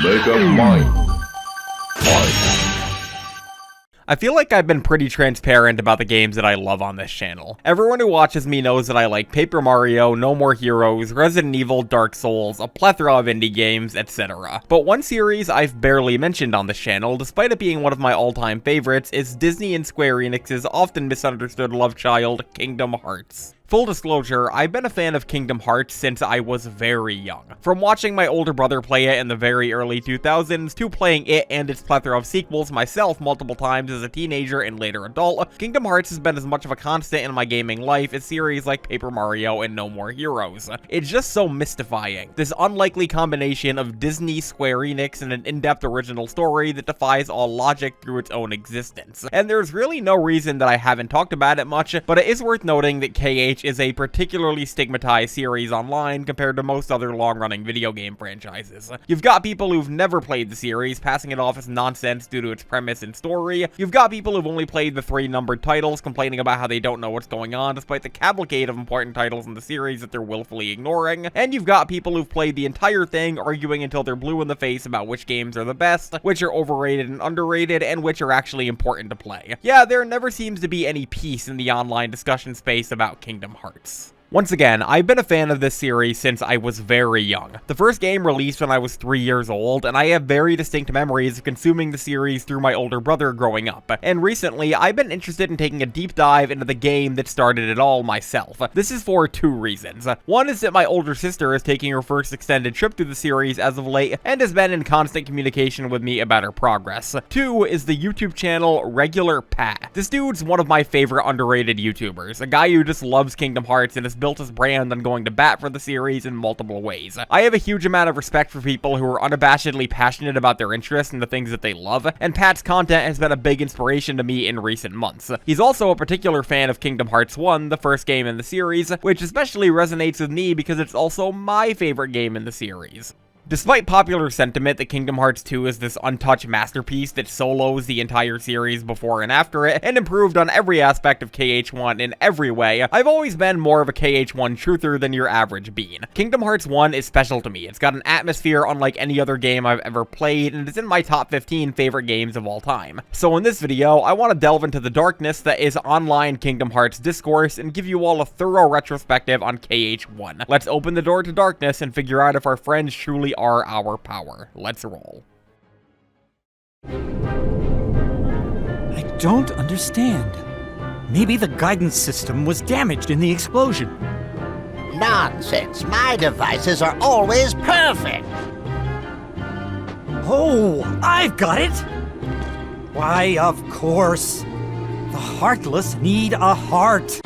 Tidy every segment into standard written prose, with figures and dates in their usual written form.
Make up mind. I feel like I've been pretty transparent about the games that I love on this channel. Everyone who watches me knows that I like Paper Mario, No More Heroes, Resident Evil, Dark Souls, a plethora of indie games, etc. But one series I've barely mentioned on this channel, despite it being one of my all-time favorites, is Disney and Square Enix's often misunderstood love child, Kingdom Hearts. Full disclosure, I've been a fan of Kingdom Hearts since I was very young. From watching my older brother play it in the very early 2000s, to playing it and its plethora of sequels myself multiple times as a teenager and later adult, Kingdom Hearts has been as much of a constant in my gaming life as series like Paper Mario and No More Heroes. It's just so mystifying. This unlikely combination of Disney, Square Enix, and an in-depth original story that defies all logic through its own existence. And there's really no reason that I haven't talked about it much, but it is worth noting that KH is a particularly stigmatized series online compared to most other long-running video game franchises. You've got people who've never played the series passing it off as nonsense due to its premise and story. You've got people who've only played the 3 numbered titles complaining about how they don't know what's going on despite the cavalcade of important titles in the series that they're willfully ignoring. And you've got people who've played the entire thing arguing until they're blue in the face about which games are the best, which are overrated and underrated, and which are actually important to play. Yeah, there never seems to be any peace in the online discussion space about Kingdom Hearts. Once again, I've been a fan of this series since I was very young. The first game released when I was 3 years old, and I have very distinct memories of consuming the series through my older brother growing up. And recently, I've been interested in taking a deep dive into the game that started it all myself. This is for 2 reasons. One is that my older sister is taking her first extended trip through the series as of late, and has been in constant communication with me about her progress. 2 is the YouTube channel Regular Pat. This dude's one of my favorite underrated YouTubers, a guy who just loves Kingdom Hearts and has built his brand on going to bat for the series in multiple ways. I have a huge amount of respect for people who are unabashedly passionate about their interests and the things that they love, and Pat's content has been a big inspiration to me in recent months. He's also a particular fan of Kingdom Hearts 1, the first game in the series, which especially resonates with me because it's also my favorite game in the series. Despite popular sentiment that Kingdom Hearts 2 is this untouched masterpiece that solos the entire series before and after it, and improved on every aspect of KH1 in every way, I've always been more of a KH1 truther than your average bean. Kingdom Hearts 1 is special to me. It's got an atmosphere unlike any other game I've ever played, and it's in my top 15 favorite games of all time. So in this video, I want to delve into the darkness that is online Kingdom Hearts discourse and give you all a thorough retrospective on KH1. Let's open the door to darkness and figure out if our friends truly are our power. Let's roll. I don't understand. Maybe the guidance system was damaged in the explosion. Nonsense. My devices are always perfect. Oh, I've got it! Why, of course. The heartless need a heart.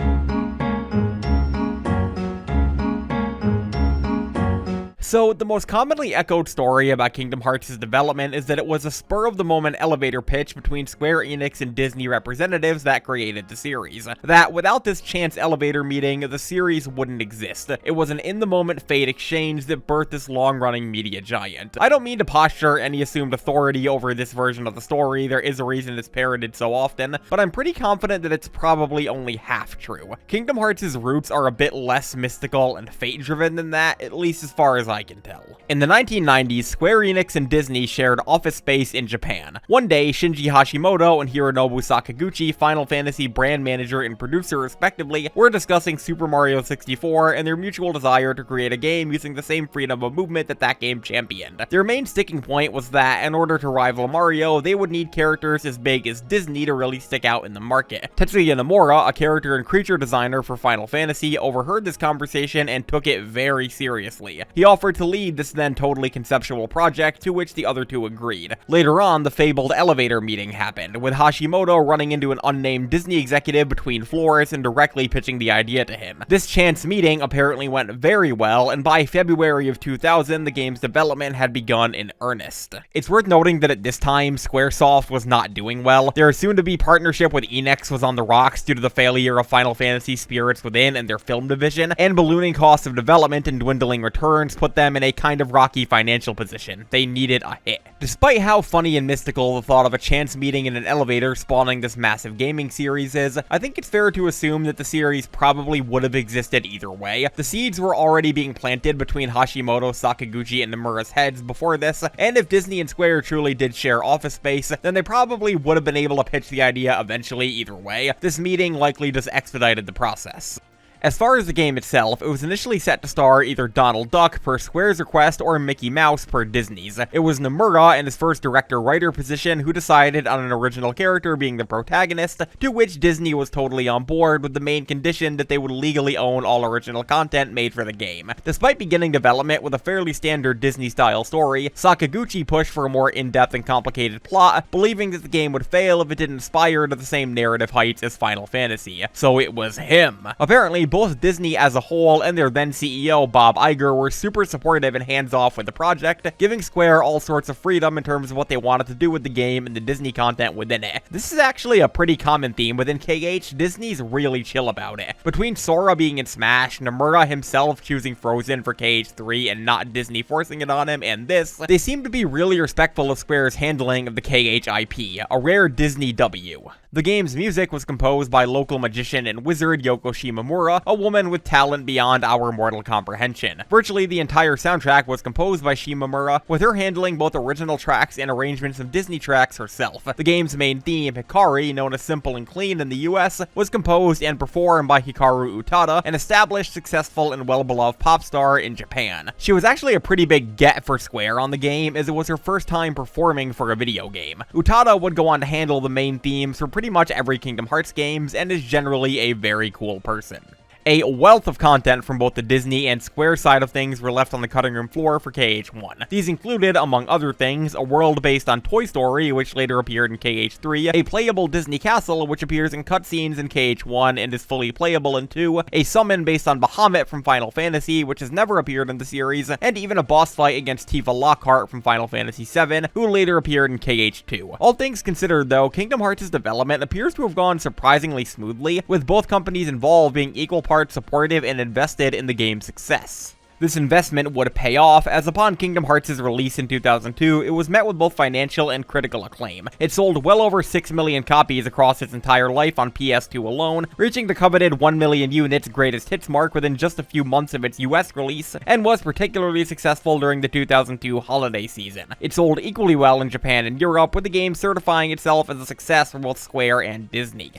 So, the most commonly echoed story about Kingdom Hearts' development is that it was a spur-of-the-moment elevator pitch between Square Enix and Disney representatives that created the series. That, without this chance elevator meeting, the series wouldn't exist. It was an in-the-moment fate exchange that birthed this long-running media giant. I don't mean to posture any assumed authority over this version of the story, there is a reason it's parroted so often, but I'm pretty confident that it's probably only half true. Kingdom Hearts' roots are a bit less mystical and fate-driven than that, at least as far as I can tell. In the 1990s, Square Enix and Disney shared office space in Japan. One day, Shinji Hashimoto and Hironobu Sakaguchi, Final Fantasy brand manager and producer respectively, were discussing Super Mario 64 and their mutual desire to create a game using the same freedom of movement that game championed. Their main sticking point was that, in order to rival Mario, they would need characters as big as Disney to really stick out in the market. Tetsuya Nomura, a character and creature designer for Final Fantasy, overheard this conversation and took it very seriously. He offered to lead this then totally conceptual project, to which the other two agreed. Later on, the fabled elevator meeting happened, with Hashimoto running into an unnamed Disney executive between floors and directly pitching the idea to him. This chance meeting apparently went very well, and by February of 2000, the game's development had begun in earnest. It's worth noting that at this time, Squaresoft was not doing well. Their soon-to-be partnership with Enix was on the rocks due to the failure of Final Fantasy Spirits Within and their film division, and ballooning costs of development and dwindling returns put them in a kind of rocky financial position. They needed a hit. Despite how funny and mystical the thought of a chance meeting in an elevator spawning this massive gaming series is, I think it's fair to assume that the series probably would have existed either way. The seeds were already being planted between Hashimoto, Sakaguchi, and Nomura's heads before this, and if Disney and Square truly did share office space, then they probably would have been able to pitch the idea eventually either way. This meeting likely just expedited the process. As far as the game itself, it was initially set to star either Donald Duck per Square's request or Mickey Mouse per Disney's. It was Nomura in his first director-writer position who decided on an original character being the protagonist, to which Disney was totally on board with the main condition that they would legally own all original content made for the game. Despite beginning development with a fairly standard Disney-style story, Sakaguchi pushed for a more in-depth and complicated plot, believing that the game would fail if it didn't aspire to the same narrative heights as Final Fantasy. So it was him. Apparently, both Disney as a whole and their then CEO Bob Iger were super supportive and hands-off with the project, giving Square all sorts of freedom in terms of what they wanted to do with the game and the Disney content within it. This is actually a pretty common theme within KH. Disney's really chill about it. Between Sora being in Smash, Nomura himself choosing Frozen for KH3 and not Disney forcing it on him, and this, they seem to be really respectful of Square's handling of the KH IP, a rare Disney W. The game's music was composed by local magician and wizard Yoko Shimomura, a woman with talent beyond our mortal comprehension. Virtually the entire soundtrack was composed by Shimomura, with her handling both original tracks and arrangements of Disney tracks herself. The game's main theme, Hikari, known as Simple and Clean in the US, was composed and performed by Hikaru Utada, an established, successful, and well-beloved pop star in Japan. She was actually a pretty big get for Square on the game, as it was her first time performing for a video game. Utada would go on to handle the main themes for pretty much every Kingdom Hearts games, and is generally a very cool person. A wealth of content from both the Disney and Square side of things were left on the cutting room floor for KH1. These included, among other things, a world based on Toy Story, which later appeared in KH3, a playable Disney castle, which appears in cutscenes in KH1 and is fully playable in 2, a summon based on Bahamut from Final Fantasy, which has never appeared in the series, and even a boss fight against Tifa Lockhart from Final Fantasy VII, who later appeared in KH2. All things considered, though, Kingdom Hearts' development appears to have gone surprisingly smoothly, with both companies involved being equal parts supportive and invested in the game's success. This investment would pay off, as upon Kingdom Hearts' release in 2002, it was met with both financial and critical acclaim. It sold well over 6 million copies across its entire life on PS2 alone, reaching the coveted 1 million units greatest hits mark within just a few months of its US release, and was particularly successful during the 2002 holiday season. It sold equally well in Japan and Europe, with the game certifying itself as a success for both Square and Disney.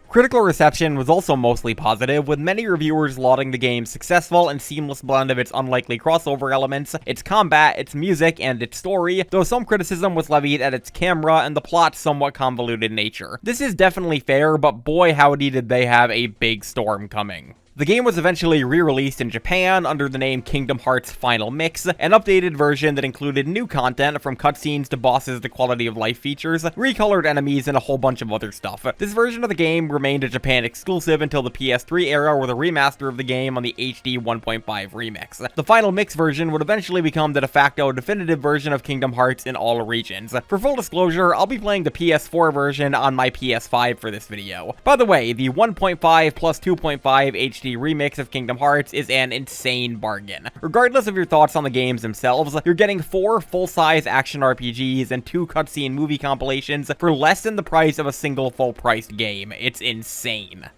Critical reception was also mostly positive, with many reviewers lauding the game's successful and seamless blend of its unlikely crossover elements, its combat, its music, and its story, though some criticism was levied at its camera and the plot's somewhat convoluted nature. This is definitely fair, but boy howdy did they have a big storm coming. The game was eventually re-released in Japan under the name Kingdom Hearts Final Mix, an updated version that included new content from cutscenes to bosses to quality of life features, recolored enemies, and a whole bunch of other stuff. This version of the game remained a Japan exclusive until the PS3 era, with a remaster of the game on the HD 1.5 remix. The Final Mix version would eventually become the de facto definitive version of Kingdom Hearts in all regions. For full disclosure, I'll be playing the PS4 version on my PS5 for this video. By the way, the 1.5 plus 2.5 HD remix of Kingdom Hearts is an insane bargain. Regardless of your thoughts on the games themselves, you're getting 4 full-size action RPGs and 2 cutscene movie compilations for less than the price of a single full-priced game. It's insane.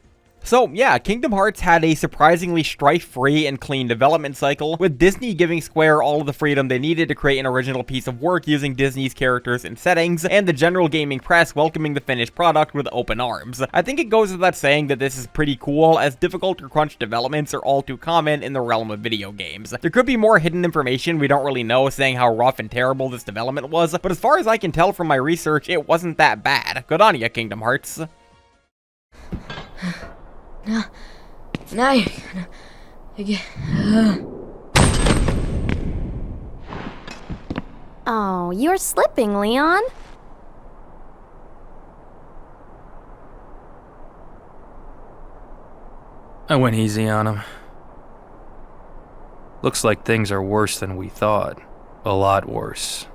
So yeah, Kingdom Hearts had a surprisingly strife-free and clean development cycle, with Disney giving Square all of the freedom they needed to create an original piece of work using Disney's characters and settings, and the general gaming press welcoming the finished product with open arms. I think it goes without saying that this is pretty cool, as difficult to crunch developments are all too common in the realm of video games. There could be more hidden information we don't really know saying how rough and terrible this development was, but as far as I can tell from my research, it wasn't that bad. Good on ya, Kingdom Hearts. Now you're gonna get... Oh, you're slipping, Leon. I went easy on him. Looks like things are worse than we thought. A lot worse.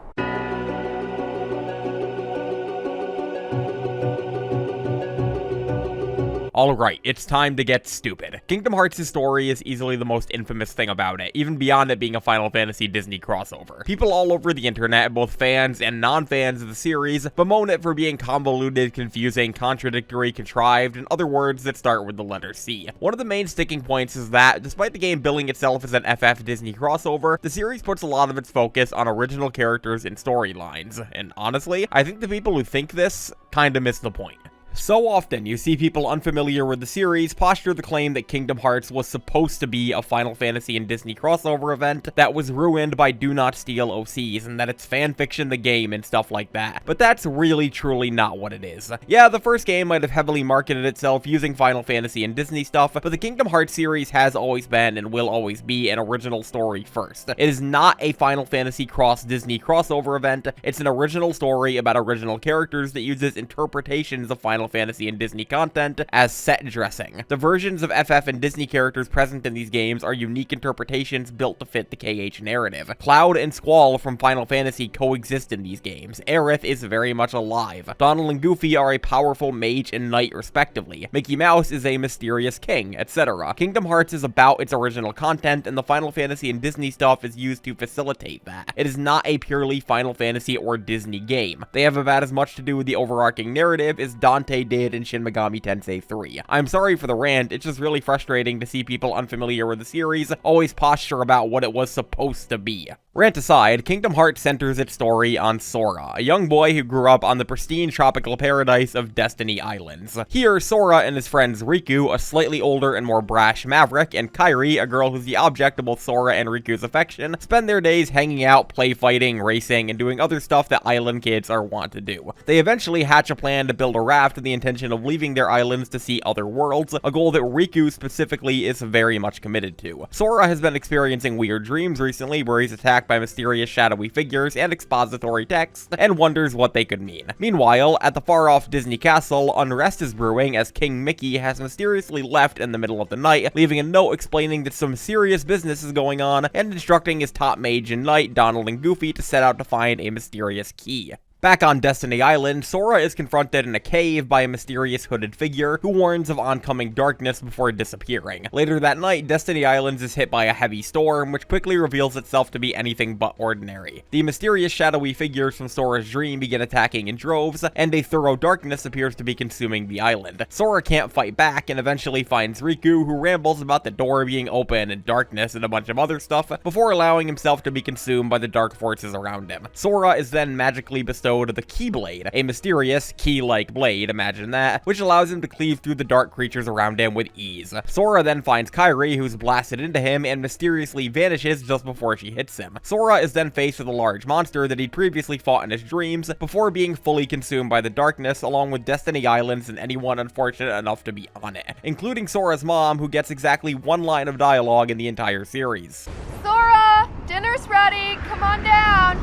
Alright, it's time to get stupid. Kingdom Hearts' story is easily the most infamous thing about it, even beyond it being a Final Fantasy Disney crossover. People all over the internet, both fans and non-fans of the series, bemoan it for being convoluted, confusing, contradictory, contrived, and other words that start with the letter C. One of the main sticking points is that, despite the game billing itself as an FF Disney crossover, the series puts a lot of its focus on original characters and storylines, and honestly, I think the people who think this kinda miss the point. So often, you see people unfamiliar with the series posture the claim that Kingdom Hearts was supposed to be a Final Fantasy and Disney crossover event that was ruined by Do Not Steal OCs, and that it's fanfiction the game and stuff like that. But that's really truly not what it is. Yeah, the first game might have heavily marketed itself using Final Fantasy and Disney stuff, but the Kingdom Hearts series has always been and will always be an original story first. It is not a Final Fantasy cross Disney crossover event, it's an original story about original characters that uses interpretations of Final Fantasy and Disney content as set dressing. The versions of FF and Disney characters present in these games are unique interpretations built to fit the KH narrative. Cloud and Squall from Final Fantasy coexist in these games. Aerith is very much alive. Donald and Goofy are a powerful mage and knight respectively. Mickey Mouse is a mysterious king, etc. Kingdom Hearts is about its original content, and the Final Fantasy and Disney stuff is used to facilitate that. It is not a purely Final Fantasy or Disney game. They have about as much to do with the overarching narrative as Dante did in Shin Megami Tensei 3. I'm sorry for the rant, it's just really frustrating to see people unfamiliar with the series always posture about what it was supposed to be. Rant aside, Kingdom Hearts centers its story on Sora, a young boy who grew up on the pristine tropical paradise of Destiny Islands. Here, Sora and his friends Riku, a slightly older and more brash maverick, and Kairi, a girl who's the object of both Sora and Riku's affection, spend their days hanging out, play fighting, racing, and doing other stuff that island kids are wont to do. They eventually hatch a plan to build a raft with the intention of leaving their islands to see other worlds, a goal that Riku specifically is very much committed to. Sora has been experiencing weird dreams recently where he's attacked by mysterious shadowy figures and expository text, and wonders what they could mean. Meanwhile, at the far-off Disney castle, unrest is brewing as King Mickey has mysteriously left in the middle of the night, leaving a note explaining that some serious business is going on, and instructing his top mage and knight, Donald and Goofy, to set out to find a mysterious key. Back on Destiny Island, Sora is confronted in a cave by a mysterious hooded figure who warns of oncoming darkness before disappearing. Later that night, Destiny Islands is hit by a heavy storm, which quickly reveals itself to be anything but ordinary. The mysterious shadowy figures from Sora's dream begin attacking in droves, and a thorough darkness appears to be consuming the island. Sora can't fight back and eventually finds Riku, who rambles about the door being open and darkness and a bunch of other stuff, before allowing himself to be consumed by the dark forces around him. Sora is then magically bestowed the Keyblade, a mysterious key-like blade, imagine that, which allows him to cleave through the dark creatures around him with ease. Sora then finds Kairi, who's blasted into him, and mysteriously vanishes just before she hits him. Sora is then faced with a large monster that he'd previously fought in his dreams, before being fully consumed by the darkness, along with Destiny Islands and anyone unfortunate enough to be on it, including Sora's mom, who gets exactly one line of dialogue in the entire series. Sora! Dinner's ready! Come on down!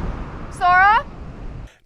Sora?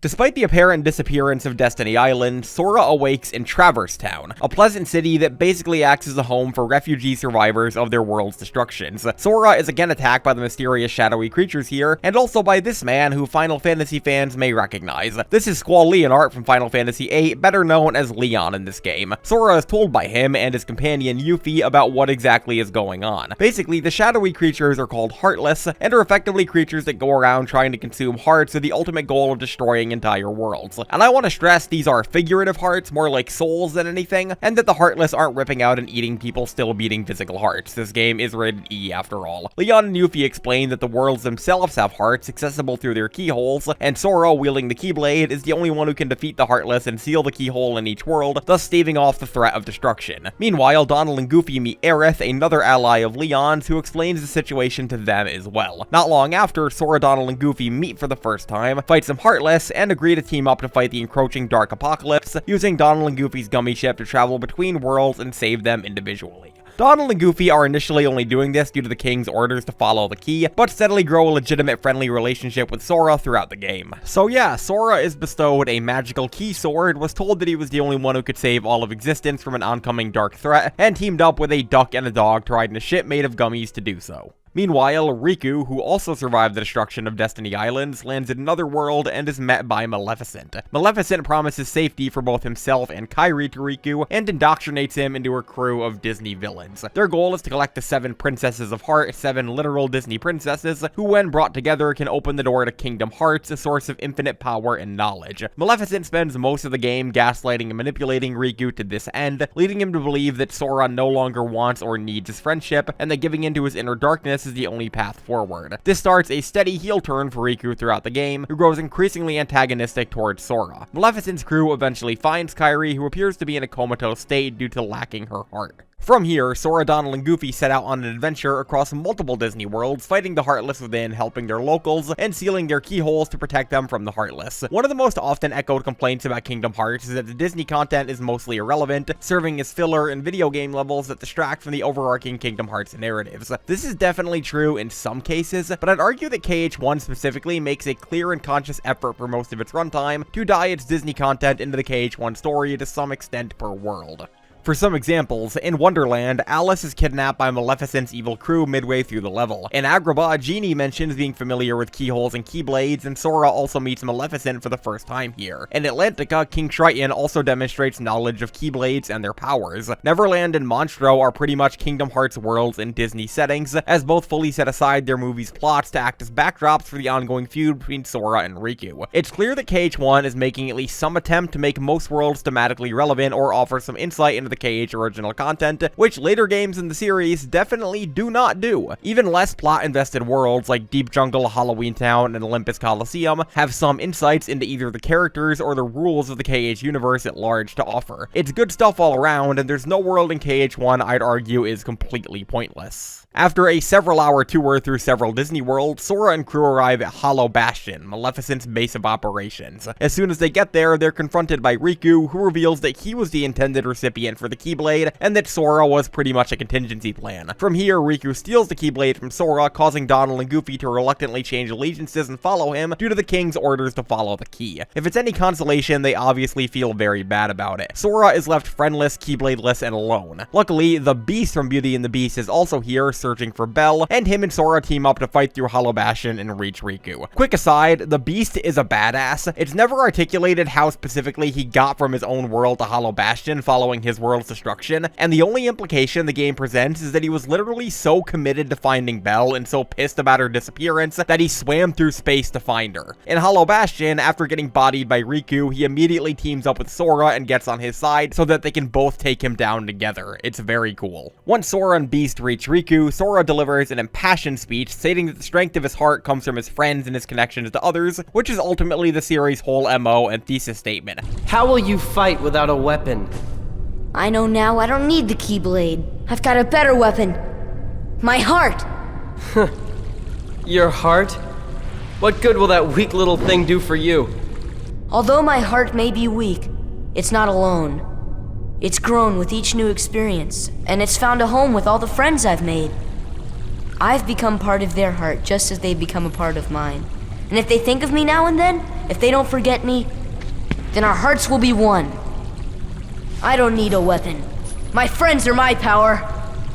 Despite the apparent disappearance of Destiny Island, Sora awakes in Traverse Town, a pleasant city that basically acts as a home for refugee survivors of their world's destructions. Sora is again attacked by the mysterious shadowy creatures here, and also by this man who Final Fantasy fans may recognize. This is Squall Leonhart from Final Fantasy VIII, better known as Leon in this game. Sora is told by him and his companion Yuffie about what exactly is going on. Basically, the shadowy creatures are called Heartless, and are effectively creatures that go around trying to consume hearts with the ultimate goal of destroying entire worlds. And I want to stress these are figurative hearts, more like souls than anything, and that the Heartless aren't ripping out and eating people still beating physical hearts. This game is rated E after all. Leon and Yuffie explain that the worlds themselves have hearts accessible through their keyholes, and Sora, wielding the Keyblade, is the only one who can defeat the Heartless and seal the keyhole in each world, thus staving off the threat of destruction. Meanwhile, Donald and Goofy meet Aerith, another ally of Leon's, who explains the situation to them as well. Not long after, Sora, Donald, and Goofy meet for the first time, fight some Heartless, and agree to team up to fight the encroaching Dark Apocalypse, using Donald and Goofy's gummy ship to travel between worlds and save them individually. Donald and Goofy are initially only doing this due to the king's orders to follow the key, but steadily grow a legitimate friendly relationship with Sora throughout the game. So yeah, Sora is bestowed a magical key sword, was told that he was the only one who could save all of existence from an oncoming dark threat, and teamed up with a duck and a dog to ride in a ship made of gummies to do so. Meanwhile, Riku, who also survived the destruction of Destiny Islands, lands in another world and is met by Maleficent. Maleficent promises safety for both himself and Kairi to Riku, and indoctrinates him into her crew of Disney villains. Their goal is to collect the 7 Princesses of Heart, 7 literal Disney princesses, who when brought together can open the door to Kingdom Hearts, a source of infinite power and knowledge. Maleficent spends most of the game gaslighting and manipulating Riku to this end, leading him to believe that Sora no longer wants or needs his friendship, and that giving into his inner darkness is the only path forward. This starts a steady heel turn for Riku throughout the game, who grows increasingly antagonistic towards Sora. Maleficent's crew eventually finds Kairi, who appears to be in a comatose state due to lacking her heart. From here, Sora, Donald, and Goofy set out on an adventure across multiple Disney worlds, fighting the Heartless within, helping their locals, and sealing their keyholes to protect them from the Heartless. One of the most often echoed complaints about Kingdom Hearts is that the Disney content is mostly irrelevant, serving as filler and video game levels that distract from the overarching Kingdom Hearts narratives. This is definitely true in some cases, but I'd argue that KH1 specifically makes a clear and conscious effort for most of its runtime to dye its Disney content into the KH1 story to some extent per world. For some examples, in Wonderland, Alice is kidnapped by Maleficent's evil crew midway through the level. In Agrabah, Genie mentions being familiar with keyholes and keyblades, and Sora also meets Maleficent for the first time here. In Atlantica, King Triton also demonstrates knowledge of keyblades and their powers. Neverland and Monstro are pretty much Kingdom Hearts worlds in Disney settings, as both fully set aside their movies' plots to act as backdrops for the ongoing feud between Sora and Riku. It's clear that KH1 is making at least some attempt to make most worlds thematically relevant or offer some insight into the KH original content, which later games in the series definitely do not do. Even less plot-invested worlds like Deep Jungle, Halloween Town, and Olympus Coliseum have some insights into either the characters or the rules of the KH universe at large to offer. It's good stuff all around, and there's no world in KH1 I'd argue is completely pointless. After a several-hour tour through several Disney worlds, Sora and crew arrive at Hollow Bastion, Maleficent's base of operations. As soon as they get there, they're confronted by Riku, who reveals that he was the intended recipient for the Keyblade, and that Sora was pretty much a contingency plan. From here, Riku steals the Keyblade from Sora, causing Donald and Goofy to reluctantly change allegiances and follow him due to the king's orders to follow the key. If it's any consolation, they obviously feel very bad about it. Sora is left friendless, Keybladeless, and alone. Luckily, the Beast from Beauty and the Beast is also here, searching for Belle, and him and Sora team up to fight through Hollow Bastion and reach Riku. Quick aside, the Beast is a badass. It's never articulated how specifically he got from his own world to Hollow Bastion following his world's destruction, and the only implication the game presents is that he was literally so committed to finding Belle and so pissed about her disappearance that he swam through space to find her. In Hollow Bastion, after getting bodied by Riku, he immediately teams up with Sora and gets on his side so that they can both take him down together. It's very cool. Once Sora and Beast reach Riku, Sora delivers an impassioned speech stating that the strength of his heart comes from his friends and his connections to others, which is ultimately the series' whole MO and thesis statement. How will you fight without a weapon? I know now I don't need the Keyblade. I've got a better weapon. My heart! Your heart? What good will that weak little thing do for you? Although my heart may be weak, it's not alone. It's grown with each new experience, and it's found a home with all the friends I've made. I've become part of their heart just as they've become a part of mine. And if they think of me now and then, if they don't forget me, then our hearts will be one. I don't need a weapon. My friends are my power.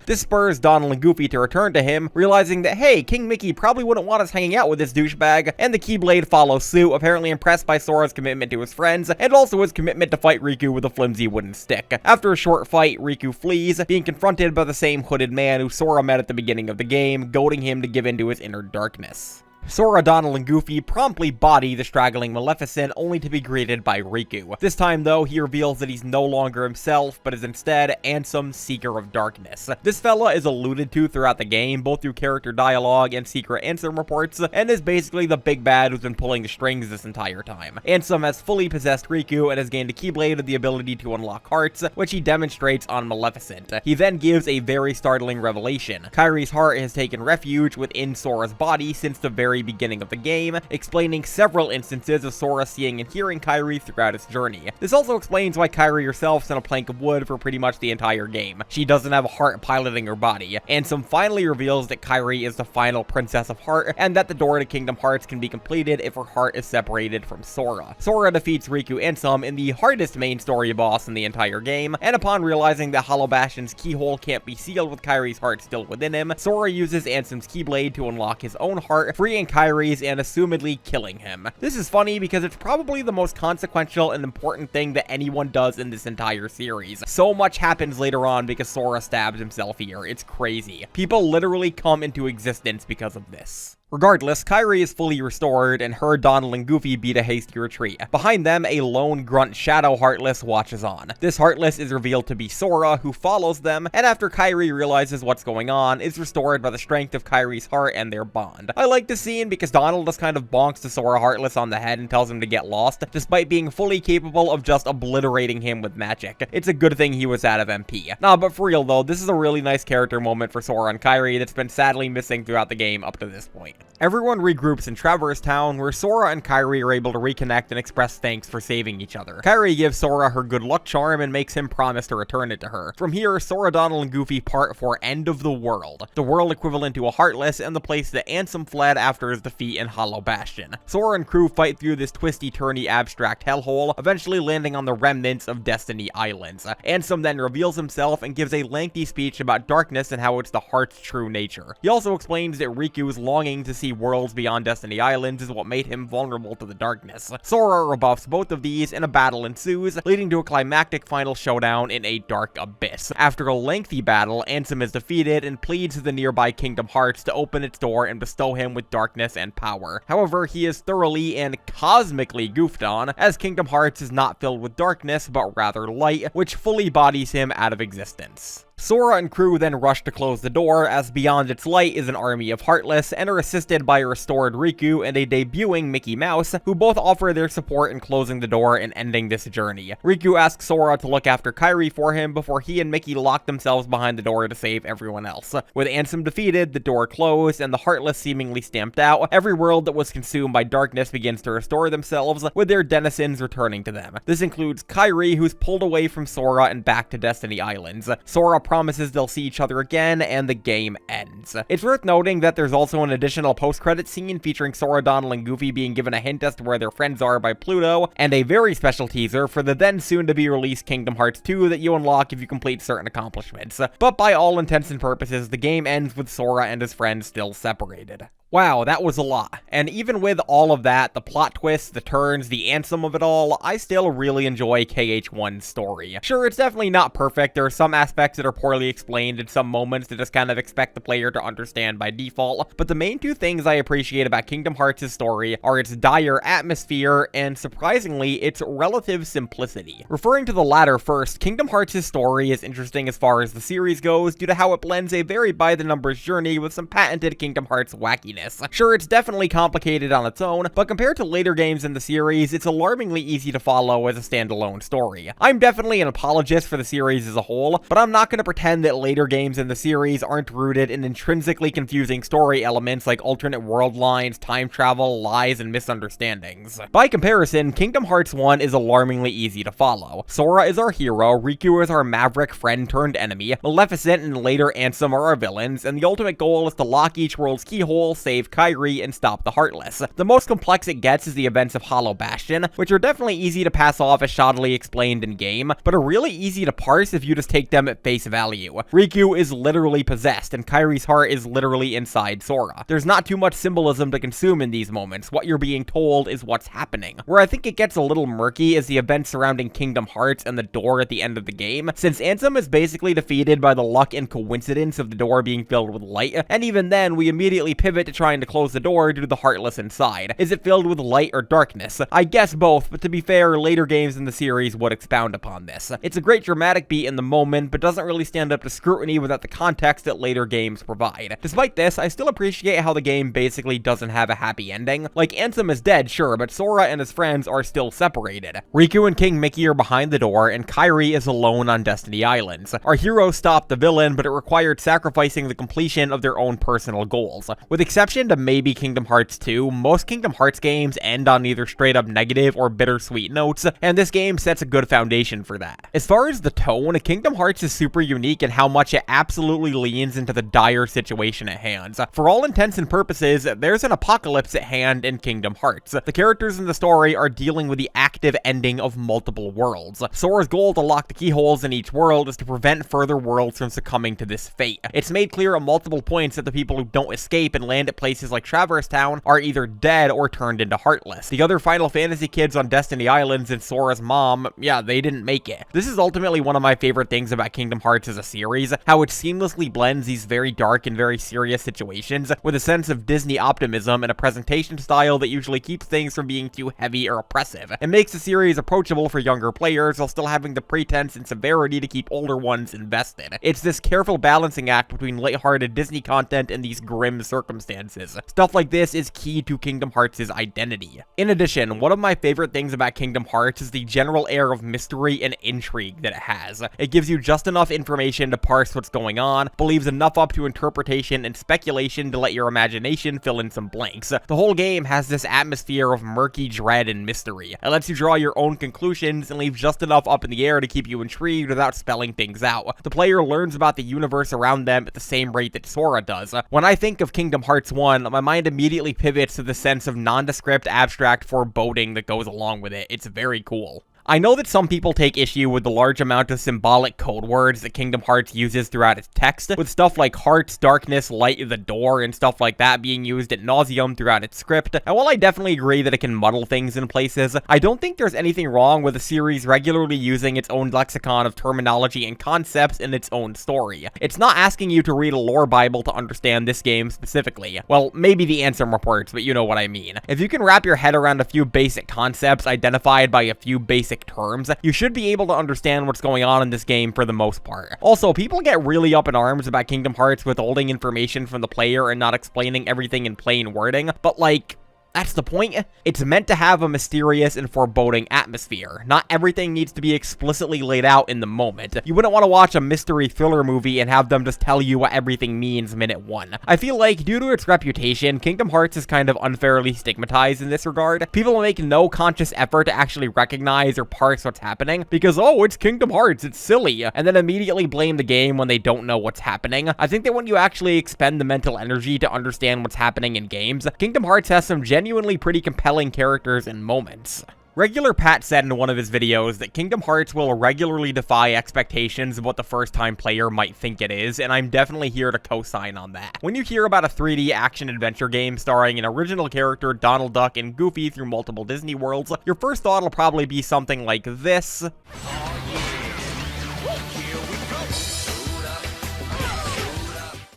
This spurs Donald and Goofy to return to him, realizing that, hey, King Mickey probably wouldn't want us hanging out with this douchebag, and the Keyblade follows suit, apparently impressed by Sora's commitment to his friends, and also his commitment to fight Riku with a flimsy wooden stick. After a short fight, Riku flees, being confronted by the same hooded man who Sora met at the beginning of the game, goading him to give in to his inner darkness. Sora, Donald, and Goofy promptly body the straggling Maleficent, only to be greeted by Riku. This time, though, he reveals that he's no longer himself, but is instead Ansem, Seeker of Darkness. This fella is alluded to throughout the game, both through character dialogue and secret Ansem reports, and is basically the big bad who's been pulling the strings this entire time. Ansem has fully possessed Riku and has gained a Keyblade with the ability to unlock hearts, which he demonstrates on Maleficent. He then gives a very startling revelation. Kairi's heart has taken refuge within Sora's body since the very very beginning of the game, explaining several instances of Sora seeing and hearing Kairi throughout its journey. This also explains why Kairi herself's in a plank of wood for pretty much the entire game. She doesn't have a heart piloting her body. Ansem finally reveals that Kairi is the final Princess of Heart, and that the door to Kingdom Hearts can be completed if her heart is separated from Sora. Sora defeats Riku Ansem in the hardest main story boss in the entire game, and upon realizing that Hollow Bastion's keyhole can't be sealed with Kairi's heart still within him, Sora uses Ansem's Keyblade to unlock his own heart, freeing Kairi's and assumedly killing him. This is funny because it's probably the most consequential and important thing that anyone does in this entire series. So much happens later on because Sora stabs himself here. It's crazy. People literally come into existence because of this. Regardless, Kairi is fully restored, and her, Donald, and Goofy beat a hasty retreat. Behind them, a lone grunt Shadow Heartless watches on. This Heartless is revealed to be Sora, who follows them, and after Kairi realizes what's going on, is restored by the strength of Kairi's heart and their bond. I like this scene because Donald just kind of bonks the Sora Heartless on the head and tells him to get lost, despite being fully capable of just obliterating him with magic. It's a good thing he was out of MP. Nah, but for real though, this is a really nice character moment for Sora and Kairi that's been sadly missing throughout the game up to this point. Everyone regroups in Traverse Town, where Sora and Kairi are able to reconnect and express thanks for saving each other. Kairi gives Sora her good luck charm and makes him promise to return it to her. From here, Sora, Donald, and Goofy part for End of the World equivalent to a Heartless, and the place that Ansem fled after his defeat in Hollow Bastion. Sora and crew fight through this twisty-turny abstract hellhole, eventually landing on the remnants of Destiny Islands. Ansem then reveals himself and gives a lengthy speech about darkness and how it's the heart's true nature. He also explains that Riku's longing to see worlds beyond Destiny Islands is what made him vulnerable to the darkness. Sora rebuffs both of these, and a battle ensues, leading to a climactic final showdown in a dark abyss. After a lengthy battle, Ansem is defeated and pleads to the nearby Kingdom Hearts to open its door and bestow him with darkness and power. However, he is thoroughly and cosmically goofed on, as Kingdom Hearts is not filled with darkness, but rather light, which fully bodies him out of existence. Sora and crew then rush to close the door, as beyond its light is an army of Heartless, and are assisted by a restored Riku and a debuting Mickey Mouse, who both offer their support in closing the door and ending this journey. Riku asks Sora to look after Kairi for him before he and Mickey lock themselves behind the door to save everyone else. With Ansem defeated, the door closed, and the Heartless seemingly stamped out, every world that was consumed by darkness begins to restore themselves, with their denizens returning to them. This includes Kairi, who's pulled away from Sora and back to Destiny Islands. Sora promises they'll see each other again, and the game ends. It's worth noting that there's also an additional post-credit scene featuring Sora, Donald, and Goofy being given a hint as to where their friends are by Pluto, and a very special teaser for the then soon-to-be-released Kingdom Hearts 2 that you unlock if you complete certain accomplishments. But by all intents and purposes, the game ends with Sora and his friends still separated. Wow, that was a lot. And even with all of that, the plot twists, the turns, the Ansem of it all, I still really enjoy KH1's story. Sure, it's definitely not perfect. There are some aspects that are poorly explained and some moments that just kind of expect the player to understand by default, but the main two things I appreciate about Kingdom Hearts' story are its dire atmosphere and, surprisingly, its relative simplicity. Referring to the latter first, Kingdom Hearts' story is interesting as far as the series goes due to how it blends a very by-the-numbers journey with some patented Kingdom Hearts wackiness. Sure, it's definitely complicated on its own, but compared to later games in the series, it's alarmingly easy to follow as a standalone story. I'm definitely an apologist for the series as a whole, but I'm not going to pretend that later games in the series aren't rooted in intrinsically confusing story elements like alternate world lines, time travel, lies, and misunderstandings. By comparison, Kingdom Hearts 1 is alarmingly easy to follow. Sora is our hero, Riku is our maverick friend turned enemy, Maleficent and later Ansem are our villains, and the ultimate goal is to lock each world's keyhole, save Kairi, and stop the Heartless. The most complex it gets is the events of Hollow Bastion, which are definitely easy to pass off as shoddily explained in game, but are really easy to parse if you just take them at face value. Riku is literally possessed, and Kairi's heart is literally inside Sora. There's not too much symbolism to consume in these moments. What you're being told is what's happening. Where I think it gets a little murky is the events surrounding Kingdom Hearts and the door at the end of the game, since Ansem is basically defeated by the luck and coincidence of the door being filled with light, and even then we immediately pivot to trying to close the door due to the Heartless inside. Is it filled with light or darkness? I guess both, but to be fair, later games in the series would expound upon this. It's a great dramatic beat in the moment, but doesn't really stand up to scrutiny without the context that later games provide. Despite this, I still appreciate how the game basically doesn't have a happy ending. Like, Ansem is dead, sure, but Sora and his friends are still separated. Riku and King Mickey are behind the door, and Kairi is alone on Destiny Islands. Our heroes stopped the villain, but it required sacrificing the completion of their own personal goals. With exception exception to maybe Kingdom Hearts 2, most Kingdom Hearts games end on either straight up negative or bittersweet notes, and this game sets a good foundation for that. As far as the tone, Kingdom Hearts is super unique in how much it absolutely leans into the dire situation at hand. For all intents and purposes, there's an apocalypse at hand in Kingdom Hearts. The characters in the story are dealing with the active ending of multiple worlds. Sora's goal to lock the keyholes in each world is to prevent further worlds from succumbing to this fate. It's made clear at multiple points that the people who don't escape and land at places like Traverse Town are either dead or turned into Heartless. The other Final Fantasy kids on Destiny Islands and Sora's mom, yeah, they didn't make it. This is ultimately one of my favorite things about Kingdom Hearts as a series, how it seamlessly blends these very dark and very serious situations with a sense of Disney optimism and a presentation style that usually keeps things from being too heavy or oppressive. It makes the series approachable for younger players while still having the pretense and severity to keep older ones invested. It's this careful balancing act between lighthearted Disney content and these grim circumstances. Stuff like this is key to Kingdom Hearts' identity. In addition, one of my favorite things about Kingdom Hearts is the general air of mystery and intrigue that it has. It gives you just enough information to parse what's going on, but leaves enough up to interpretation and speculation to let your imagination fill in some blanks. The whole game has this atmosphere of murky dread and mystery. It lets you draw your own conclusions and leave just enough up in the air to keep you intrigued without spelling things out. The player learns about the universe around them at the same rate that Sora does. When I think of Kingdom Hearts 1, my mind immediately pivots to the sense of nondescript, abstract foreboding that goes along with it. It's very cool. I know that some people take issue with the large amount of symbolic code words that Kingdom Hearts uses throughout its text, with stuff like hearts, darkness, light, the door, and stuff like that being used ad nauseum throughout its script. And while I definitely agree that it can muddle things in places, I don't think there's anything wrong with the series regularly using its own lexicon of terminology and concepts in its own story. It's not asking you to read a lore bible to understand this game specifically. Well, maybe the Ansem reports, but you know what I mean. If you can wrap your head around a few basic concepts identified by a few basic terms, you should be able to understand what's going on in this game for the most part. Also, people get really up in arms about Kingdom Hearts withholding information from the player and not explaining everything in plain wording, but like, that's the point. It's meant to have a mysterious and foreboding atmosphere. Not everything needs to be explicitly laid out in the moment. You wouldn't want to watch a mystery thriller movie and have them just tell you what everything means minute one. I feel like, due to its reputation, Kingdom Hearts is kind of unfairly stigmatized in this regard. People make no conscious effort to actually recognize or parse what's happening because, oh, it's Kingdom Hearts, it's silly, and then immediately blame the game when they don't know what's happening. I think that when you actually expend the mental energy to understand what's happening in games, Kingdom Hearts has some genuinely pretty compelling characters and moments. Regular Pat said in one of his videos that Kingdom Hearts will regularly defy expectations of what the first-time player might think it is, and I'm definitely here to co-sign on that. When you hear about a 3D action-adventure game starring an original character, Donald Duck, and Goofy through multiple Disney worlds, your first thought will probably be something like this.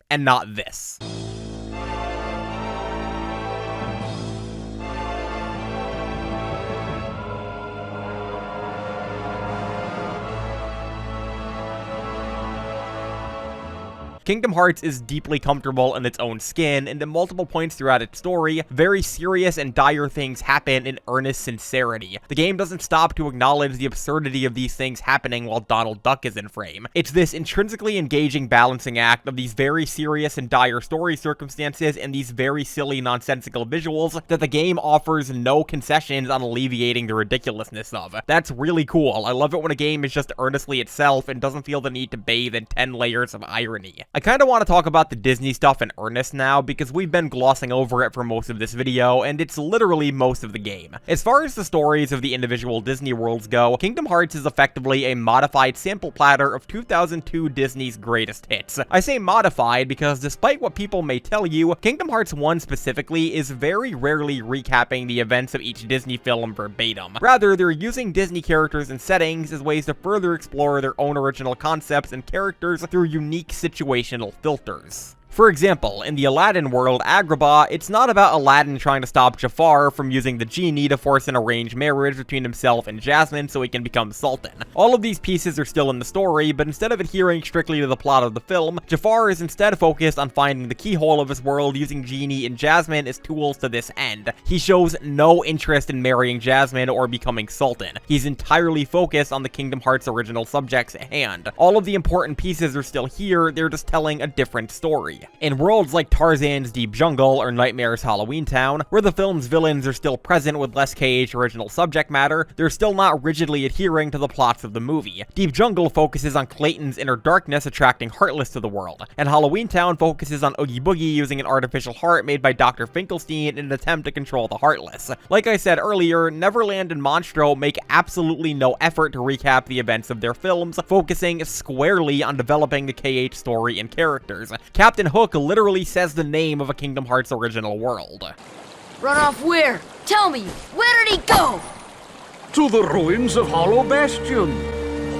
And not this. Kingdom Hearts is deeply comfortable in its own skin, and at multiple points throughout its story, very serious and dire things happen in earnest sincerity. The game doesn't stop to acknowledge the absurdity of these things happening while Donald Duck is in frame. It's this intrinsically engaging balancing act of these very serious and dire story circumstances and these very silly, nonsensical visuals that the game offers no concessions on alleviating the ridiculousness of. That's really cool. I love it when a game is just earnestly itself and doesn't feel the need to bathe in 10 layers of irony. I kind of want to talk about the Disney stuff in earnest now because we've been glossing over it for most of this video, and it's literally most of the game. As far as the stories of the individual Disney worlds go, Kingdom Hearts is effectively a modified sample platter of 2002 Disney's greatest hits. I say modified because despite what people may tell you, Kingdom Hearts 1 specifically is very rarely recapping the events of each Disney film verbatim. Rather, they're using Disney characters and settings as ways to further explore their own original concepts and characters through unique situational filters. For example, in the Aladdin world, Agrabah, it's not about Aladdin trying to stop Jafar from using the genie to force an arranged marriage between himself and Jasmine so he can become Sultan. All of these pieces are still in the story, but instead of adhering strictly to the plot of the film, Jafar is instead focused on finding the keyhole of his world using Genie and Jasmine as tools to this end. He shows no interest in marrying Jasmine or becoming Sultan. He's entirely focused on the Kingdom Hearts original subjects at hand. All of the important pieces are still here, they're just telling a different story. story. In worlds like Tarzan's Deep Jungle or Nightmare's Halloween Town, where the film's villains are still present with less KH original subject matter, they're still not rigidly adhering to the plots of the movie. Deep Jungle focuses on Clayton's inner darkness attracting Heartless to the world, and Halloween Town focuses on Oogie Boogie using an artificial heart made by Dr. Finkelstein in an attempt to control the Heartless. Like I said earlier, Neverland and Monstro make absolutely no effort to recap the events of their films, focusing squarely on developing the KH story and characters. Captain Hook literally says the name of a Kingdom Hearts original world. Run off where? Tell me, where did he go? To the ruins of Hollow Bastion.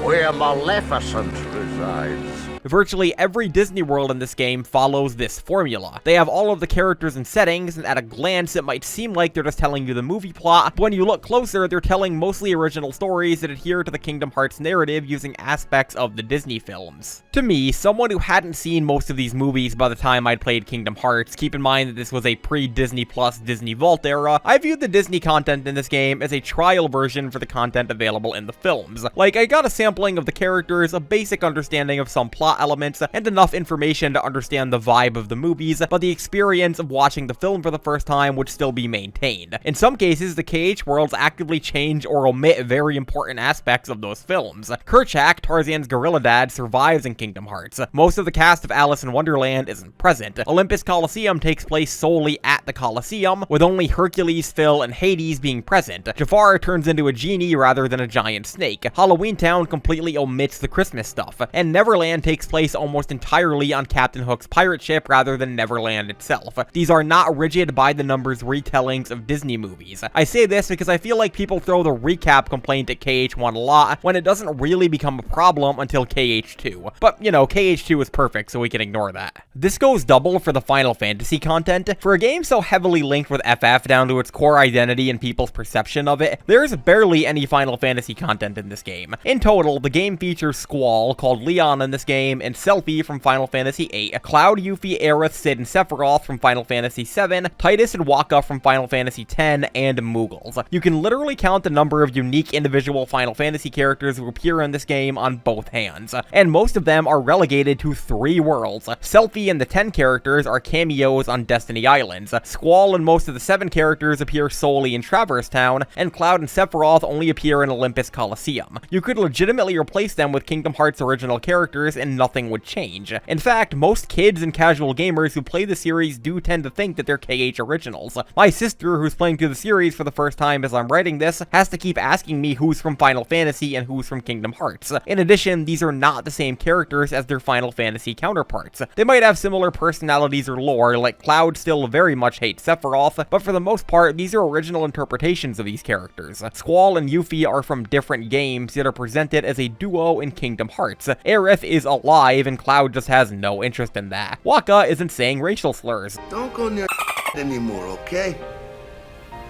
Where Maleficent resides. Virtually every Disney world in this game follows this formula. They have all of the characters and settings, and at a glance it might seem like they're just telling you the movie plot, but when you look closer, they're telling mostly original stories that adhere to the Kingdom Hearts narrative using aspects of the Disney films. To me, someone who hadn't seen most of these movies by the time I'd played Kingdom Hearts, keep in mind that this was a pre-Disney Plus Disney Vault era, I viewed the Disney content in this game as a trial version for the content available in the films. Like, I got a sampling of the characters, a basic understanding of some plot elements, and enough information to understand the vibe of the movies, but the experience of watching the film for the first time would still be maintained. In some cases, the KH worlds actively change or omit very important aspects of those films. Kerchak, Tarzan's gorilla dad, survives in Kingdom Hearts. Most of the cast of Alice in Wonderland isn't present. Olympus Coliseum takes place solely at the Coliseum, with only Hercules, Phil, and Hades being present. Jafar turns into a genie rather than a giant snake. Halloween Town completely omits the Christmas stuff, and Neverland takes place almost entirely on Captain Hook's pirate ship rather than Neverland itself. These are not rigid by the numbers retellings of Disney movies. I say this because I feel like people throw the recap complaint at KH1 a lot when it doesn't really become a problem until KH2. But, you know, KH2 is perfect, so we can ignore that. This goes double for the Final Fantasy content. For a game so heavily linked with FF down to its core identity and people's perception of it, there's barely any Final Fantasy content in this game. In total, the game features Squall, called Leon in this game, and Selphie from Final Fantasy VIII, Cloud, Yuffie, Aerith, Cid, and Sephiroth from Final Fantasy VII, Titus and Wakka from Final Fantasy X, and Moogles. You can literally count the number of unique individual Final Fantasy characters who appear in this game on both hands, and most of them are relegated to 3 worlds. Selphie and the 10 characters are cameos on Destiny Islands, Squall and most of the 7 characters appear solely in Traverse Town, and Cloud and Sephiroth only appear in Olympus Coliseum. You could legitimately replace them with Kingdom Hearts original characters and nothing would change. In fact, most kids and casual gamers who play the series do tend to think that they're KH originals. My sister, who's playing through the series for the first time as I'm writing this, has to keep asking me who's from Final Fantasy and who's from Kingdom Hearts. In addition, these are not the same characters as their Final Fantasy counterparts. They might have similar personalities or lore, like Cloud still very much hates Sephiroth, but for the most part, these are original interpretations of these characters. Squall and Yuffie are from different games, yet are presented as a duo in Kingdom Hearts. Aerith is alive, and Cloud just has no interest in that. Wakka isn't saying racial slurs. Don't go near anymore, okay?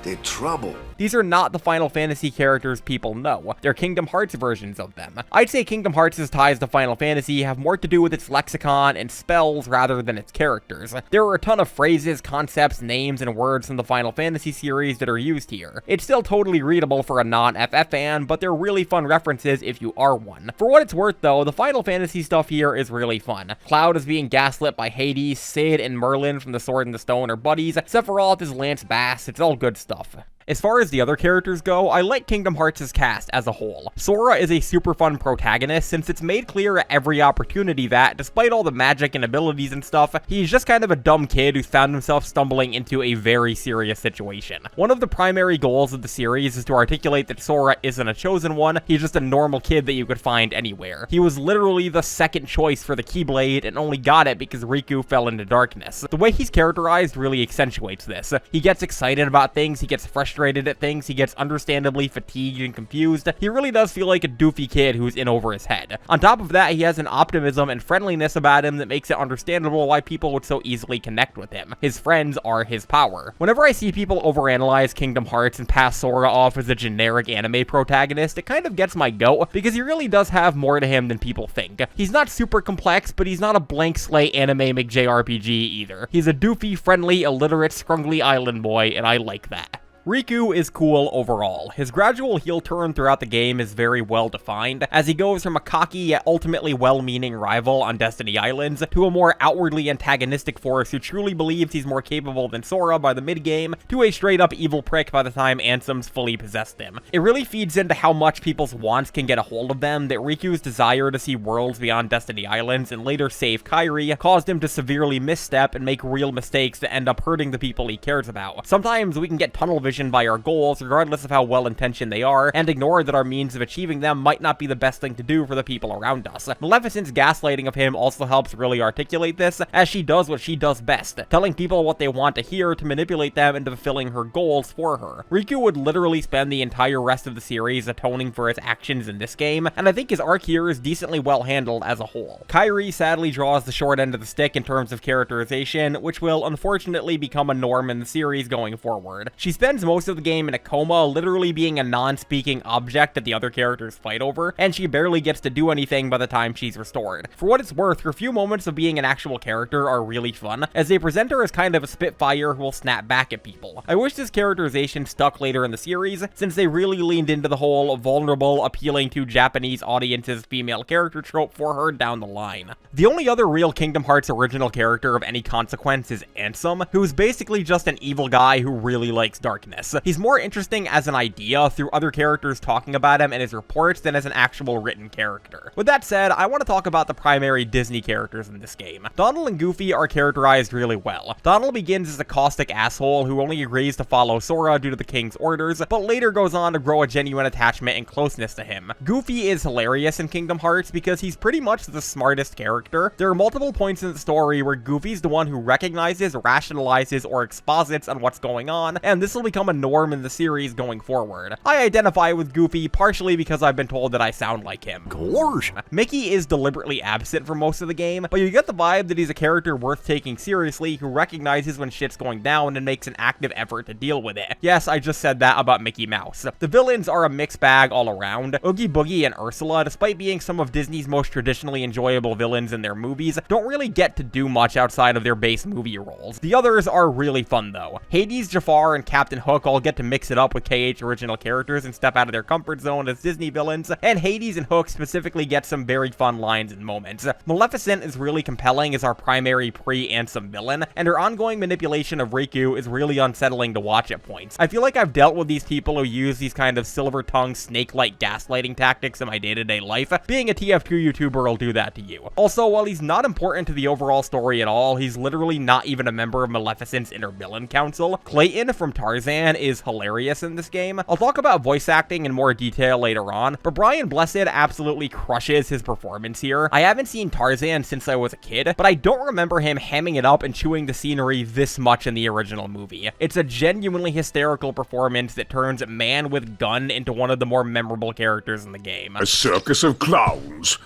They're trouble. These are not the Final Fantasy characters people know. They're Kingdom Hearts versions of them. I'd say Kingdom Hearts' ties to Final Fantasy have more to do with its lexicon and spells rather than its characters. There are a ton of phrases, concepts, names, and words from the Final Fantasy series that are used here. It's still totally readable for a non-FF fan, but they're really fun references if you are one. For what it's worth though, the Final Fantasy stuff here is really fun. Cloud is being gaslit by Hades, Cid and Merlin from the Sword and the Stone are buddies, Sephiroth is Lance Bass, it's all good stuff. As far as the other characters go, I like Kingdom Hearts' cast as a whole. Sora is a super fun protagonist since it's made clear at every opportunity that, despite all the magic and abilities and stuff, he's just kind of a dumb kid who's found himself stumbling into a very serious situation. One of the primary goals of the series is to articulate that Sora isn't a chosen one, he's just a normal kid that you could find anywhere. He was literally the second choice for the Keyblade and only got it because Riku fell into darkness. The way he's characterized really accentuates this. He gets excited about things, he gets frustrated at things, he gets understandably fatigued and confused. He really does feel like a doofy kid who's in over his head. On top of that, he has an optimism and friendliness about him that makes it understandable why people would so easily connect with him. His friends are his power. Whenever I see people overanalyze Kingdom Hearts and pass Sora off as a generic anime protagonist, it kind of gets my goat, because he really does have more to him than people think. He's not super complex, but he's not a blank slate anime McJRPG either. He's a doofy, friendly, illiterate, scrungly island boy, and I like that. Riku is cool overall. His gradual heel turn throughout the game is very well defined, as he goes from a cocky yet ultimately well-meaning rival on Destiny Islands to a more outwardly antagonistic force who truly believes he's more capable than Sora by the mid-game, to a straight-up evil prick by the time Ansem's fully possessed him. It really feeds into how much people's wants can get a hold of them that Riku's desire to see worlds beyond Destiny Islands and later save Kairi caused him to severely misstep and make real mistakes that end up hurting the people he cares about. Sometimes we can get tunnel vision by our goals, regardless of how well-intentioned they are, and ignore that our means of achieving them might not be the best thing to do for the people around us. Maleficent's gaslighting of him also helps really articulate this, as she does what she does best, telling people what they want to hear to manipulate them into fulfilling her goals for her. Riku would literally spend the entire rest of the series atoning for his actions in this game, and I think his arc here is decently well handled as a whole. Kairi sadly draws the short end of the stick in terms of characterization, which will unfortunately become a norm in the series going forward. She spends most of the game in a coma, literally being a non-speaking object that the other characters fight over, and she barely gets to do anything by the time she's restored. For what it's worth, her few moments of being an actual character are really fun, as they present her as kind of a spitfire who will snap back at people. I wish this characterization stuck later in the series, since they really leaned into the whole vulnerable, appealing to Japanese audiences female character trope for her down the line. The only other real Kingdom Hearts original character of any consequence is Ansem, who's basically just an evil guy who really likes darkness. He's more interesting as an idea through other characters talking about him in his reports than as an actual written character. With that said, I want to talk about the primary Disney characters in this game. Donald and Goofy are characterized really well. Donald begins as a caustic asshole who only agrees to follow Sora due to the king's orders, but later goes on to grow a genuine attachment and closeness to him. Goofy is hilarious in Kingdom Hearts because he's pretty much the smartest character. There are multiple points in the story where Goofy's the one who recognizes, rationalizes, or exposits on what's going on, and this will become a norm in the series going forward. I identify with Goofy partially because I've been told that I sound like him. Gorge. Mickey is deliberately absent for most of the game, but you get the vibe that he's a character worth taking seriously who recognizes when shit's going down and makes an active effort to deal with it. Yes, I just said that about Mickey Mouse. The villains are a mixed bag all around. Oogie Boogie and Ursula, despite being some of Disney's most traditionally enjoyable villains in their movies, don't really get to do much outside of their base movie roles. The others are really fun though. Hades, Jafar, and Captain Hook all get to mix it up with KH original characters and step out of their comfort zone as Disney villains, and Hades and Hook specifically get some very fun lines and moments. Maleficent is really compelling as our primary pre-Ansem villain, and her ongoing manipulation of Riku is really unsettling to watch at points. I feel like I've dealt with these people who use these kind of silver-tongued, snake-like gaslighting tactics in my day-to-day life. Being a TF2 YouTuber will do that to you. Also, while he's not important to the overall story at all, he's literally not even a member of Maleficent's inner villain council. Clayton from Tarzan is hilarious in this game. I'll talk about voice acting in more detail later on, but Brian Blessed absolutely crushes his performance here. I haven't seen Tarzan since I was a kid, but I don't remember him hamming it up and chewing the scenery this much in the original movie. It's a genuinely hysterical performance that turns Man with Gun into one of the more memorable characters in the game. A circus of clowns.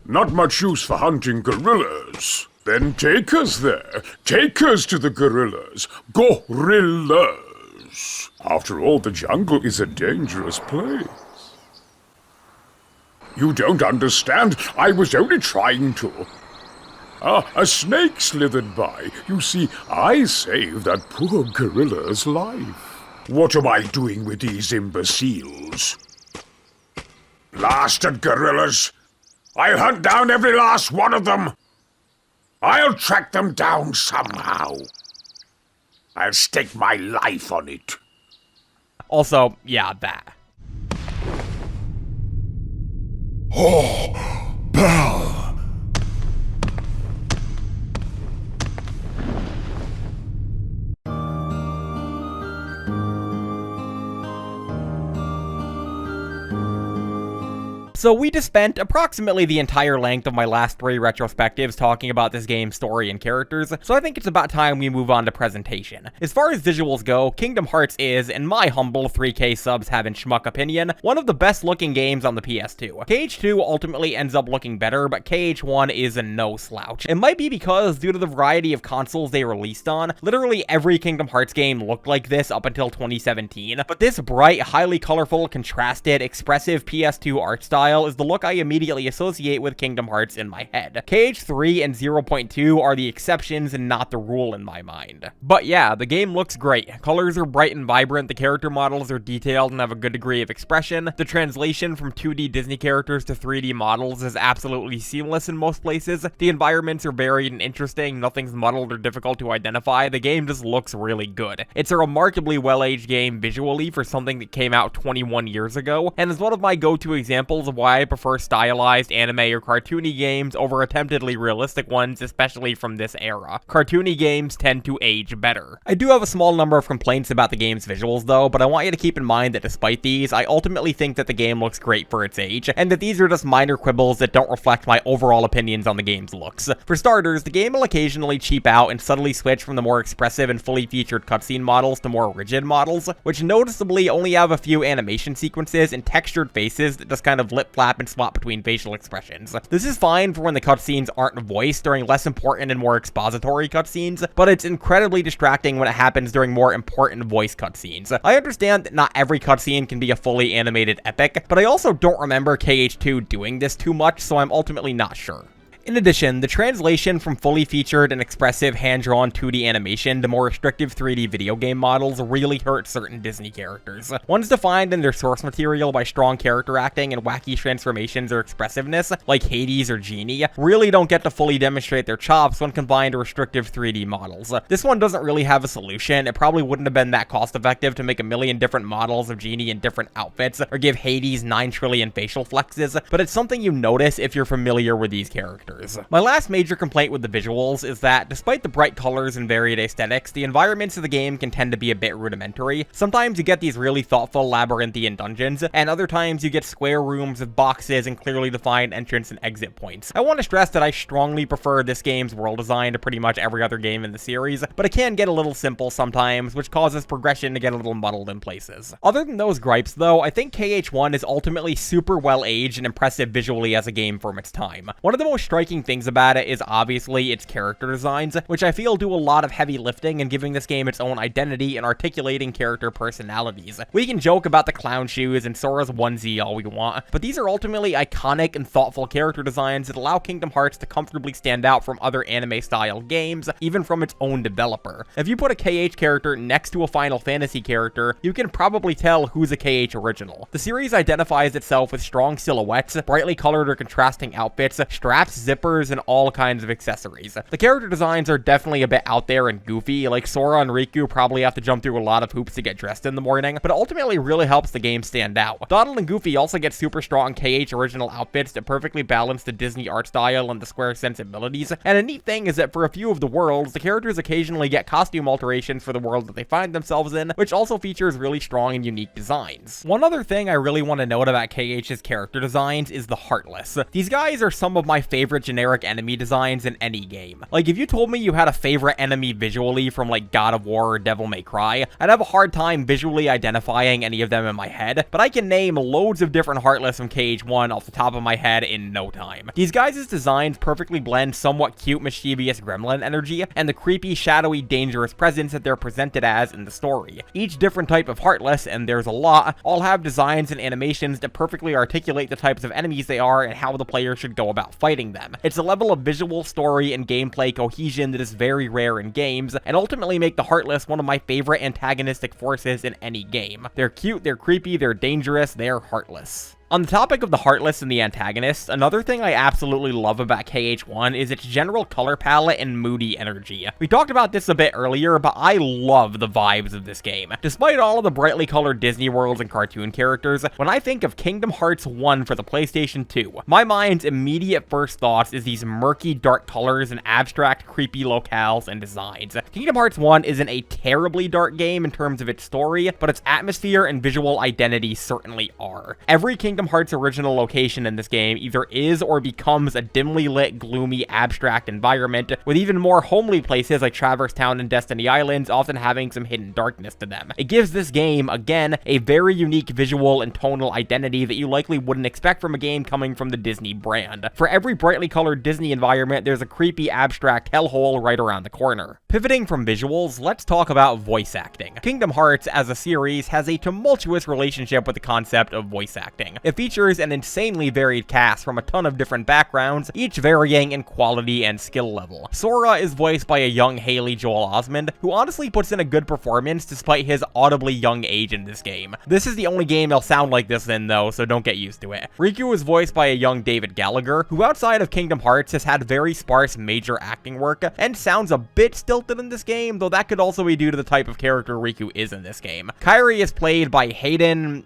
Not much use for hunting gorillas. Then take us there. Take us to the gorillas. Gorillas. After all, the jungle is a dangerous place. You don't understand. I was only trying to. A snake slithered by. You see, I saved that poor gorilla's life. What am I doing with these imbeciles? Blasted gorillas! I'll hunt down every last one of them! I'll track them down somehow. I'll stake my life on it. Also, yeah, that. Oh, Belle! So we just spent approximately the entire length of my last 3 retrospectives talking about this game's story and characters, so I think it's about time we move on to presentation. As far as visuals go, Kingdom Hearts is, in my humble 3K subs having schmuck opinion, one of the best looking games on the PS2. KH2 ultimately ends up looking better, but KH1 is a no slouch. It might be because, due to the variety of consoles they released on, literally every Kingdom Hearts game looked like this up until 2017, but this bright, highly colorful, contrasted, expressive PS2 art style style is the look I immediately associate with Kingdom Hearts in my head. KH3 and 0.2 are the exceptions and not the rule in my mind. But yeah, the game looks great. Colors are bright and vibrant, the character models are detailed and have a good degree of expression. The translation from 2D Disney characters to 3D models is absolutely seamless in most places. The environments are varied and interesting, nothing's muddled or difficult to identify. The game just looks really good. It's a remarkably well-aged game visually for something that came out 21 years ago, and is one of my go-to examples of why I prefer stylized anime or cartoony games over attemptedly realistic ones, especially from this era. Cartoony games tend to age better. I do have a small number of complaints about the game's visuals though, but I want you to keep in mind that despite these, I ultimately think that the game looks great for its age, and that these are just minor quibbles that don't reflect my overall opinions on the game's looks. For starters, the game will occasionally cheap out and subtly switch from the more expressive and fully featured cutscene models to more rigid models, which noticeably only have a few animation sequences and textured faces that just kind of lip-flap and swap between facial expressions. This is fine for when the cutscenes aren't voiced during less important and more expository cutscenes, but it's incredibly distracting when it happens during more important voice cutscenes. I understand that not every cutscene can be a fully animated epic, but I also don't remember KH2 doing this too much, so I'm ultimately not sure. In addition, the translation from fully featured and expressive hand-drawn 2D animation to more restrictive 3D video game models really hurt certain Disney characters. Ones defined in their source material by strong character acting and wacky transformations or expressiveness, like Hades or Genie, really don't get to fully demonstrate their chops when combined to restrictive 3D models. This one doesn't really have a solution. It probably wouldn't have been that cost-effective to make a million different models of Genie in different outfits, or give Hades 9 trillion facial flexes, but it's something you notice if you're familiar with these characters. My last major complaint with the visuals is that, despite the bright colors and varied aesthetics, the environments of the game can tend to be a bit rudimentary. Sometimes you get these really thoughtful labyrinthian dungeons, and other times you get square rooms with boxes and clearly defined entrance and exit points. I want to stress that I strongly prefer this game's world design to pretty much every other game in the series, but it can get a little simple sometimes, which causes progression to get a little muddled in places. Other than those gripes though, I think KH1 is ultimately super well aged and impressive visually as a game from its time. One of the most striking things about it is obviously its character designs, which I feel do a lot of heavy lifting and giving this game its own identity and articulating character personalities. We can joke about the clown shoes and Sora's onesie all we want, but these are ultimately iconic and thoughtful character designs that allow Kingdom Hearts to comfortably stand out from other anime-style games, even from its own developer. If you put a KH character next to a Final Fantasy character, you can probably tell who's a KH original. The series identifies itself with strong silhouettes, brightly colored or contrasting outfits, straps, zippers, and all kinds of accessories. The character designs are definitely a bit out there and goofy, like Sora and Riku probably have to jump through a lot of hoops to get dressed in the morning, but ultimately really helps the game stand out. Donald and Goofy also get super strong KH original outfits that perfectly balance the Disney art style and the Square sensibilities, and a neat thing is that for a few of the worlds, the characters occasionally get costume alterations for the world that they find themselves in, which also features really strong and unique designs. One other thing I really want to note about KH's character designs is the Heartless. These guys are some of my favorite generic enemy designs in any game. Like, if you told me you had a favorite enemy visually from like God of War or Devil May Cry, I'd have a hard time visually identifying any of them in my head, but I can name loads of different Heartless from KH1 off the top of my head in no time. These guys' designs perfectly blend somewhat cute, mischievous gremlin energy and the creepy, shadowy, dangerous presence that they're presented as in the story. Each different type of Heartless, and there's a lot, all have designs and animations that perfectly articulate the types of enemies they are and how the player should go about fighting them. It's a level of visual, story, and gameplay cohesion that is very rare in games, and ultimately make the Heartless one of my favorite antagonistic forces in any game. They're cute, they're creepy, they're dangerous, they're heartless. On the topic of the Heartless and the antagonists, another thing I absolutely love about KH1 is its general color palette and moody energy. We talked about this a bit earlier, but I love the vibes of this game. Despite all of the brightly colored Disney worlds and cartoon characters, when I think of Kingdom Hearts 1 for the PlayStation 2, my mind's immediate first thoughts is these murky, dark colors and abstract, creepy locales and designs. Kingdom Hearts 1 isn't a terribly dark game in terms of its story, but its atmosphere and visual identity certainly are. Every Kingdom Hearts original location in this game either is or becomes a dimly lit, gloomy, abstract environment, with even more homely places like Traverse Town and Destiny Islands often having some hidden darkness to them. It gives this game, again, a very unique visual and tonal identity that you likely wouldn't expect from a game coming from the Disney brand. For every brightly colored Disney environment, there's a creepy, abstract hellhole right around the corner. Pivoting from visuals, let's talk about voice acting. Kingdom Hearts, as a series, has a tumultuous relationship with the concept of voice acting. It features an insanely varied cast from a ton of different backgrounds, each varying in quality and skill level. Sora is voiced by a young Haley Joel Osment, who honestly puts in a good performance despite his audibly young age in this game. This is the only game he'll sound like this in though, so don't get used to it. Riku is voiced by a young David Gallagher, who outside of Kingdom Hearts has had very sparse major acting work, and sounds a bit stilted in this game, though that could also be due to the type of character Riku is in this game. Kairi is played by Hayden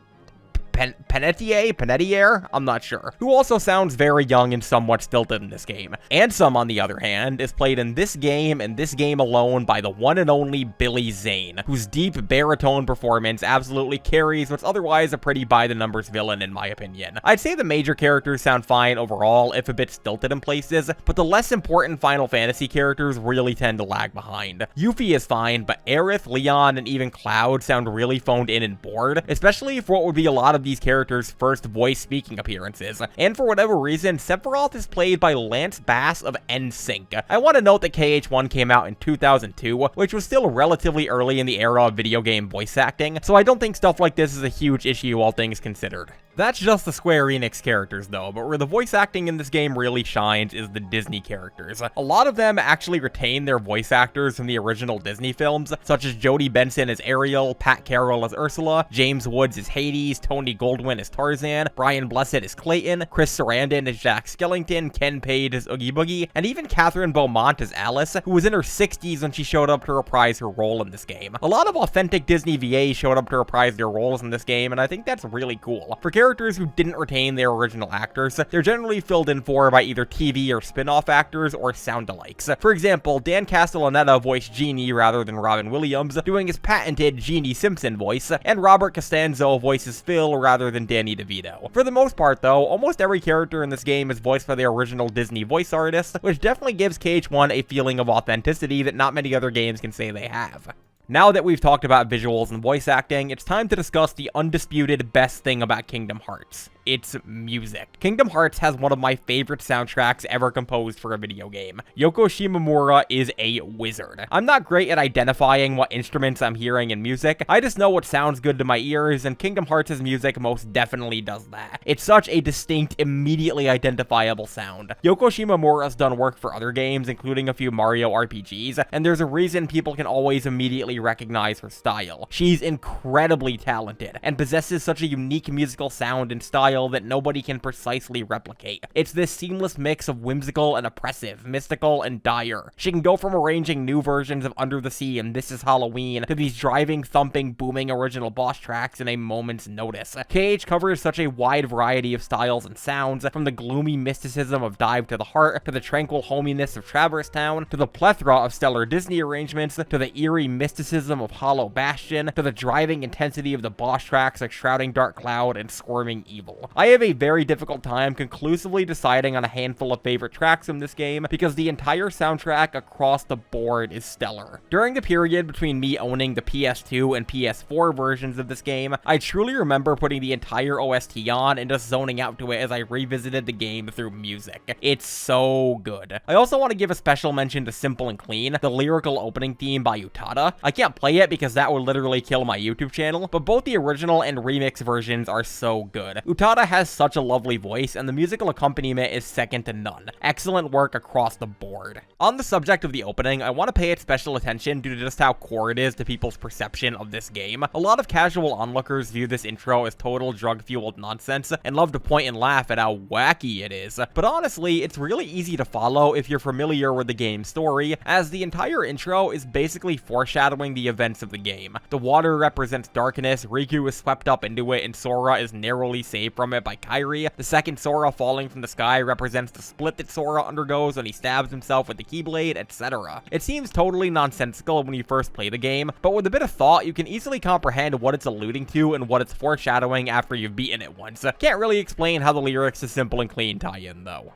Panettiere? I'm not sure. Who also sounds very young and somewhat stilted in this game. Ansem, on the other hand, is played in this game and this game alone by the one and only Billy Zane, whose deep baritone performance absolutely carries what's otherwise a pretty by-the-numbers villain in my opinion. I'd say the major characters sound fine overall, if a bit stilted in places, but the less important Final Fantasy characters really tend to lag behind. Yuffie is fine, but Aerith, Leon, and even Cloud sound really phoned in and bored, especially for what would be a lot of these characters' first voice speaking appearances. And for whatever reason, Sephiroth is played by Lance Bass of NSYNC. I want to note that KH1 came out in 2002, which was still relatively early in the era of video game voice acting, so I don't think stuff like this is a huge issue all things considered. That's just the Square Enix characters though, but where the voice acting in this game really shines is the Disney characters. A lot of them actually retain their voice actors from the original Disney films, such as Jodie Benson as Ariel, Pat Carroll as Ursula, James Woods as Hades, Tony Goldwyn as Tarzan, Brian Blessed as Clayton, Chris Sarandon as Jack Skellington, Ken Page as Oogie Boogie, and even Catherine Beaumont as Alice, who was in her 60s when she showed up to reprise her role in this game. A lot of authentic Disney VAs showed up to reprise their roles in this game, and I think that's really cool. For characters who didn't retain their original actors, they're generally filled in for by either TV or spin-off actors or sound-alikes. For example, Dan Castellaneta voiced Genie rather than Robin Williams, doing his patented Genie Simpson voice, and Robert Costanzo voices Phil rather than Danny DeVito. For the most part though, almost every character in this game is voiced by the original Disney voice artists, which definitely gives KH1 a feeling of authenticity that not many other games can say they have. Now that we've talked about visuals and voice acting, it's time to discuss the undisputed best thing about Kingdom Hearts. It's music. Kingdom Hearts has one of my favorite soundtracks ever composed for a video game. Yoko Shimomura is a wizard. I'm not great at identifying what instruments I'm hearing in music, I just know what sounds good to my ears, and Kingdom Hearts' music most definitely does that. It's such a distinct, immediately identifiable sound. Yoko Shimomura's done work for other games, including a few Mario RPGs, and there's a reason people can always immediately recognize her style. She's incredibly talented, and possesses such a unique musical sound and style that nobody can precisely replicate. It's this seamless mix of whimsical and oppressive, mystical and dire. She can go from arranging new versions of Under the Sea and This Is Halloween to these driving, thumping, booming original boss tracks in a moment's notice. KH covers such a wide variety of styles and sounds, from the gloomy mysticism of Dive to the Heart, to the tranquil hominess of Traverse Town, to the plethora of stellar Disney arrangements, to the eerie mysticism of Hollow Bastion, to the driving intensity of the boss tracks like Shrouding Dark Cloud and Squirming Evil. I have a very difficult time conclusively deciding on a handful of favorite tracks from this game because the entire soundtrack across the board is stellar. During the period between me owning the PS2 and PS4 versions of this game, I truly remember putting the entire OST on and just zoning out to it as I revisited the game through music. It's so good. I also want to give a special mention to Simple and Clean, the lyrical opening theme by Utada. I can't play it because that would literally kill my YouTube channel, but both the original and remix versions are so good. Utada has such a lovely voice, and the musical accompaniment is second to none. Excellent work across the board. On the subject of the opening, I want to pay it special attention due to just how core it is to people's perception of this game. A lot of casual onlookers view this intro as total drug-fueled nonsense, and love to point and laugh at how wacky it is. But honestly, it's really easy to follow if you're familiar with the game's story, as the entire intro is basically foreshadowing the events of the game. The water represents darkness, Riku is swept up into it, and Sora is narrowly saved from it by Kairi. The second Sora falling from the sky represents the split that Sora undergoes when he stabs himself with the Keyblade, etc. It seems totally nonsensical when you first play the game, but with a bit of thought, you can easily comprehend what it's alluding to and what it's foreshadowing after you've beaten it once. Can't really explain how the lyrics to Simple and Clean tie in, though.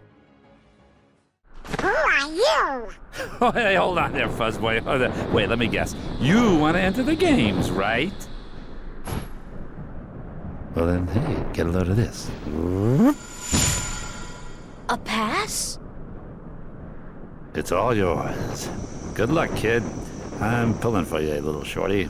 Who are you? Oh, hey, hold on there, Fuzzboy. Wait, let me guess. You want to enter the games, right? Well then, hey, get a load of this. A pass? It's all yours. Good luck, kid. I'm pulling for you, little shorty.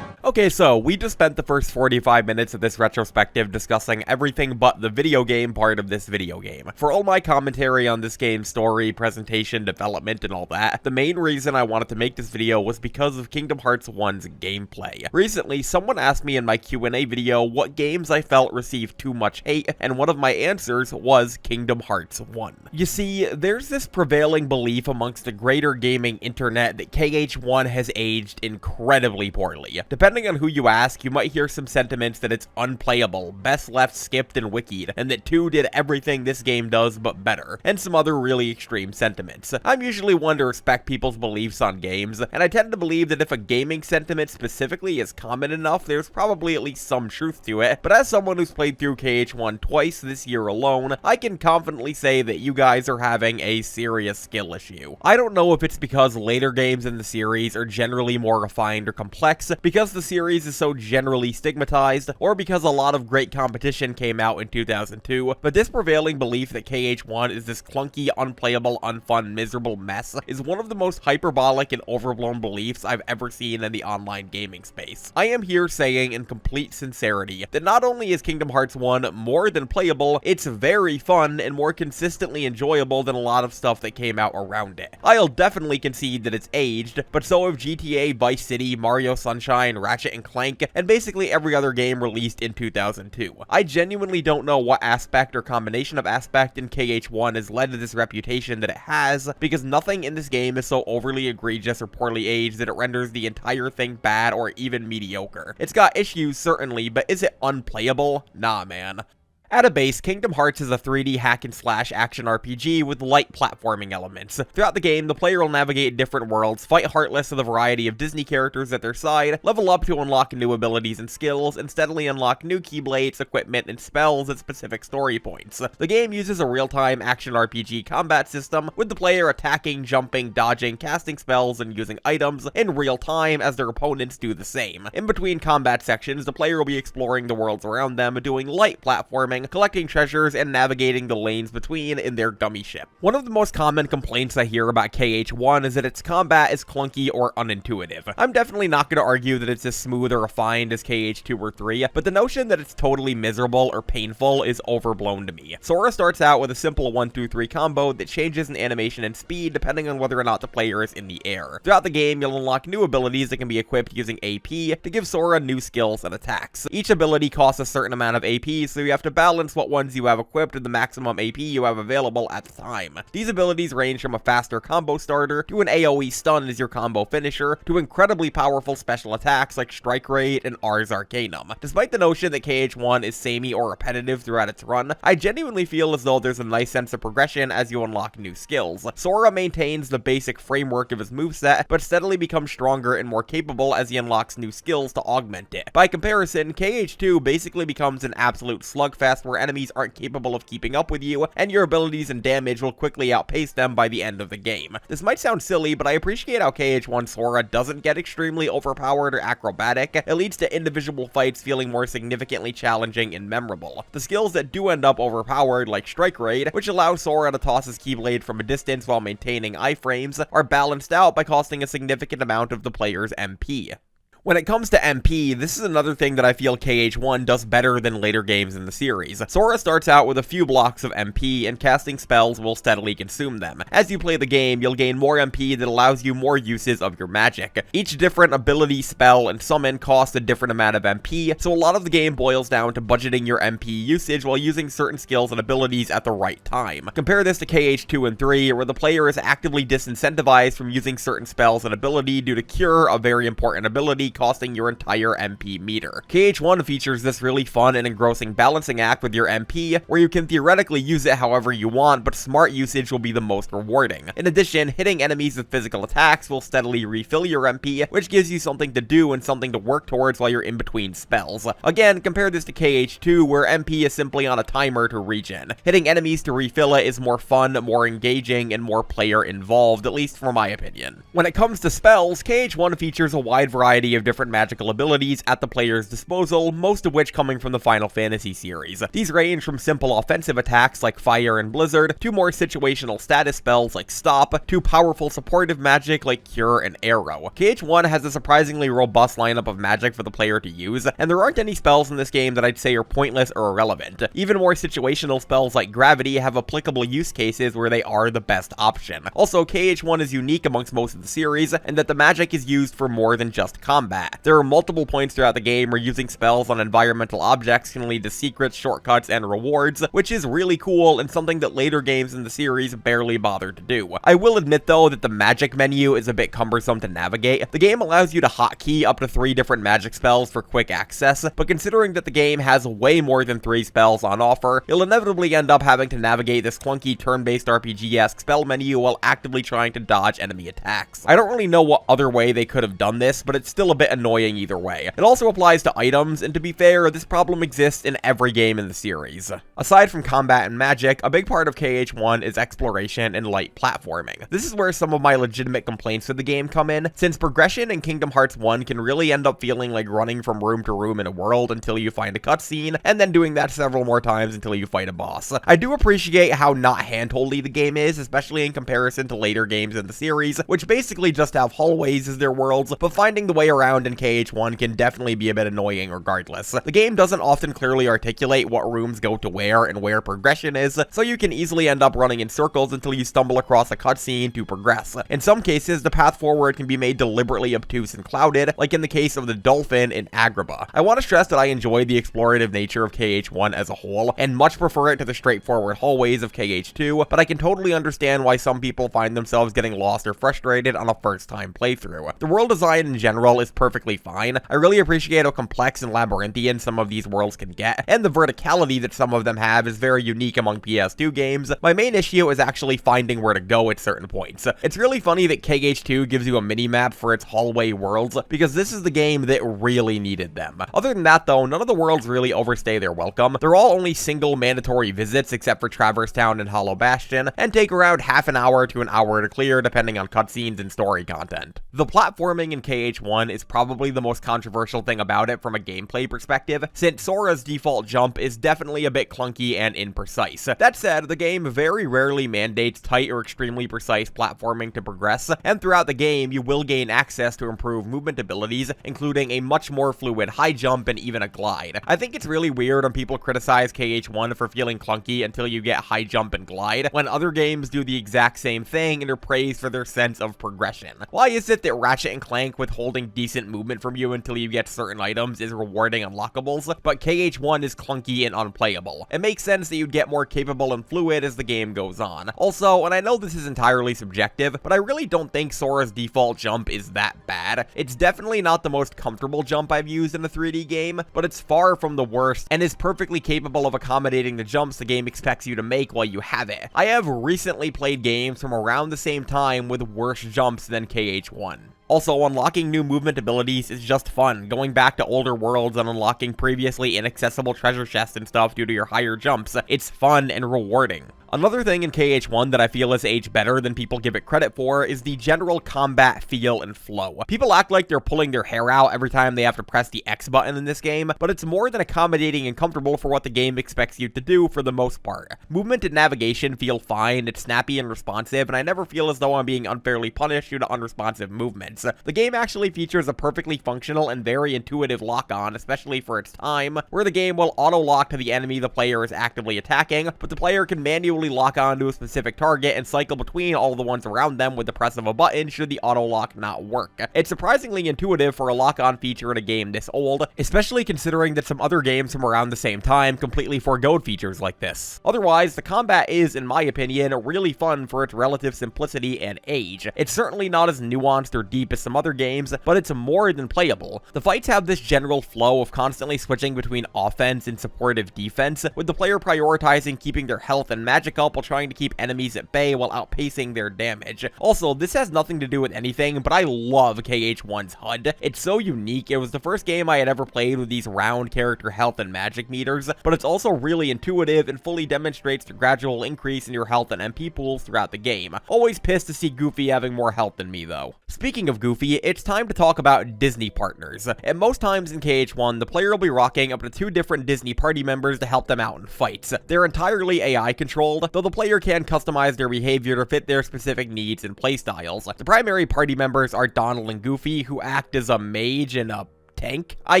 Okay, so we just spent the first 45 minutes of this retrospective discussing everything but the video game part of this video game. For all my commentary on this game's story, presentation, development, and all that, the main reason I wanted to make this video was because of Kingdom Hearts 1's gameplay. Recently, someone asked me in my Q&A video what games I felt received too much hate, and one of my answers was Kingdom Hearts 1. You see, there's this prevailing belief amongst the greater gaming internet that KH1 has aged incredibly poorly. Depending on who you ask, you might hear some sentiments that it's unplayable, best left skipped and wikied, and that 2 did everything this game does but better, and some other really extreme sentiments. I'm usually one to respect people's beliefs on games, and I tend to believe that if a gaming sentiment specifically is common enough, there's probably at least some truth to it, but as someone who's played through KH1 twice this year alone, I can confidently say that you guys are having a serious skill issue. I don't know if it's because later games in the series are generally more refined or complex, because the series is so generally stigmatized, or because a lot of great competition came out in 2002, but this prevailing belief that KH1 is this clunky, unplayable, unfun, miserable mess is one of the most hyperbolic and overblown beliefs I've ever seen in the online gaming space. I am here saying in complete sincerity that not only is Kingdom Hearts 1 more than playable, it's very fun and more consistently enjoyable than a lot of stuff that came out around it. I'll definitely concede that it's aged, but so have GTA, Vice City, Mario Sunshine, Ratchet and Clank, and basically every other game released in 2002. I genuinely don't know what aspect or combination of aspect in KH1 has led to this reputation that it has, because nothing in this game is so overly egregious or poorly aged that it renders the entire thing bad or even mediocre. It's got issues certainly, but is it unplayable? Nah, man. At a base, Kingdom Hearts is a 3D hack-and-slash action RPG with light platforming elements. Throughout the game, the player will navigate different worlds, fight Heartless with a variety of Disney characters at their side, level up to unlock new abilities and skills, and steadily unlock new keyblades, equipment, and spells at specific story points. The game uses a real-time action RPG combat system, with the player attacking, jumping, dodging, casting spells, and using items in real time as their opponents do the same. In between combat sections, the player will be exploring the worlds around them, doing light platforming, collecting treasures, and navigating the lanes between in their dummy ship. One of the most common complaints I hear about KH1 is that its combat is clunky or unintuitive. I'm definitely not going to argue that it's as smooth or refined as KH2 or 3, but the notion that it's totally miserable or painful is overblown to me. Sora starts out with a simple 1-2-3 combo that changes in animation and speed depending on whether or not the player is in the air. Throughout the game, you'll unlock new abilities that can be equipped using AP to give Sora new skills and attacks. Each ability costs a certain amount of AP, so you have to balance what ones you have equipped and the maximum AP you have available at the time. These abilities range from a faster combo starter to an AoE stun as your combo finisher to incredibly powerful special attacks like Strike Rate and Ars Arcanum. Despite the notion that KH1 is samey or repetitive throughout its run, I genuinely feel as though there's a nice sense of progression as you unlock new skills. Sora maintains the basic framework of his moveset, but steadily becomes stronger and more capable as he unlocks new skills to augment it. By comparison, KH2 basically becomes an absolute slugfest where enemies aren't capable of keeping up with you, and your abilities and damage will quickly outpace them by the end of the game. This might sound silly, but I appreciate how KH1 Sora doesn't get extremely overpowered or acrobatic. It leads to individual fights feeling more significantly challenging and memorable. The skills that do end up overpowered, like Strike Raid, which allows Sora to toss his Keyblade from a distance while maintaining iframes, are balanced out by costing a significant amount of the player's MP. When it comes to MP, this is another thing that I feel KH1 does better than later games in the series. Sora starts out with a few blocks of MP, and casting spells will steadily consume them. As you play the game, you'll gain more MP that allows you more uses of your magic. Each different ability, spell, and summon costs a different amount of MP, so a lot of the game boils down to budgeting your MP usage while using certain skills and abilities at the right time. Compare this to KH2 and 3, where the player is actively disincentivized from using certain spells and ability due to Cure, a very important ability costing your entire MP meter. KH1 features this really fun and engrossing balancing act with your MP, where you can theoretically use it however you want, but smart usage will be the most rewarding. In addition, hitting enemies with physical attacks will steadily refill your MP, which gives you something to do and something to work towards while you're in between spells. Again, compare this to KH2, where MP is simply on a timer to regen. Hitting enemies to refill it is more fun, more engaging, and more player involved, at least for my opinion. When it comes to spells, KH1 features a wide variety of different magical abilities at the player's disposal, most of which coming from the Final Fantasy series. These range from simple offensive attacks like Fire and Blizzard, to more situational status spells like Stop, to powerful supportive magic like Cure and Arrow. KH1 has a surprisingly robust lineup of magic for the player to use, and there aren't any spells in this game that I'd say are pointless or irrelevant. Even more situational spells like Gravity have applicable use cases where they are the best option. Also, KH1 is unique amongst most of the series, and that the magic is used for more than just combat. There are multiple points throughout the game where using spells on environmental objects can lead to secrets, shortcuts, and rewards, which is really cool and something that later games in the series barely bother to do. I will admit though that the magic menu is a bit cumbersome to navigate. The game allows you to hotkey up to 3 different magic spells for quick access, but considering that the game has way more than 3 spells on offer, you'll inevitably end up having to navigate this clunky turn-based RPG-esque spell menu while actively trying to dodge enemy attacks. I don't really know what other way they could have done this, but it's still a bit annoying either way. It also applies to items, and to be fair, this problem exists in every game in the series. Aside from combat and magic, a big part of KH1 is exploration and light platforming. This is where some of my legitimate complaints with the game come in, since progression in Kingdom Hearts 1 can really end up feeling like running from room to room in a world until you find a cutscene, and then doing that several more times until you fight a boss. I do appreciate how not handholdy the game is, especially in comparison to later games in the series, which basically just have hallways as their worlds, but finding the way around in KH1 can definitely be a bit annoying regardless. The game doesn't often clearly articulate what rooms go to where and where progression is, so you can easily end up running in circles until you stumble across a cutscene to progress. In some cases, the path forward can be made deliberately obtuse and clouded, like in the case of the dolphin in Agrabah. I want to stress that I enjoy the explorative nature of KH1 as a whole, and much prefer it to the straightforward hallways of KH2, but I can totally understand why some people find themselves getting lost or frustrated on a first-time playthrough. The world design in general is perfectly fine. I really appreciate how complex and labyrinthian some of these worlds can get, and the verticality that some of them have is very unique among PS2 games. My main issue is actually finding where to go at certain points. It's really funny that KH2 gives you a mini-map for its hallway worlds, because this is the game that really needed them. Other than that though, none of the worlds really overstay their welcome. They're all only single mandatory visits except for Traverse Town and Hollow Bastion, and take around half an hour to an hour to clear depending on cutscenes and story content. The platforming in KH1 is probably the most controversial thing about it from a gameplay perspective, since Sora's default jump is definitely a bit clunky and imprecise. That said, the game very rarely mandates tight or extremely precise platforming to progress, and throughout the game you will gain access to improve movement abilities, including a much more fluid high jump and even a glide. I think it's really weird when people criticize KH1 for feeling clunky until you get high jump and glide, when other games do the exact same thing and are praised for their sense of progression. Why is it that Ratchet & Clank withholding decent movement from you until you get certain items is rewarding unlockables, but KH1 is clunky and unplayable? It makes sense that you'd get more capable and fluid as the game goes on. Also, and I know this is entirely subjective, but I really don't think Sora's default jump is that bad. It's definitely not the most comfortable jump I've used in a 3D game, but it's far from the worst and is perfectly capable of accommodating the jumps the game expects you to make while you have it. I have recently played games from around the same time with worse jumps than KH1. Also, unlocking new movement abilities is just fun, going back to older worlds and unlocking previously inaccessible treasure chests and stuff due to your higher jumps. It's fun and rewarding. Another thing in KH1 that I feel has aged better than people give it credit for is the general combat feel and flow. People act like they're pulling their hair out every time they have to press the X button in this game, but it's more than accommodating and comfortable for what the game expects you to do for the most part. Movement and navigation feel fine, it's snappy and responsive, and I never feel as though I'm being unfairly punished due to unresponsive movements. The game actually features a perfectly functional and very intuitive lock-on, especially for its time, where the game will auto-lock to the enemy the player is actively attacking, but the player can manually lock on to a specific target and cycle between all the ones around them with the press of a button should the auto lock not work. It's surprisingly intuitive for a lock-on feature in a game this old, especially considering that some other games from around the same time completely forgoed features like this. Otherwise, the combat is, in my opinion, really fun for its relative simplicity and age. It's certainly not as nuanced or deep as some other games, but it's more than playable. The fights have this general flow of constantly switching between offense and supportive defense, with the player prioritizing keeping their health and magic up while trying to keep enemies at bay while outpacing their damage. Also, this has nothing to do with anything, but I love KH1's HUD. It's so unique. It was the first game I had ever played with these round character health and magic meters, but it's also really intuitive and fully demonstrates the gradual increase in your health and MP pools throughout the game. Always pissed to see Goofy having more health than me though. Speaking of of Goofy, it's time to talk about Disney partners. And most times in KH1, the player will be rocking up to 2 different Disney party members to help them out in fights. They're entirely AI controlled, though the player can customize their behavior to fit their specific needs and playstyles. The primary party members are Donald and Goofy, who act as a mage and a tank, I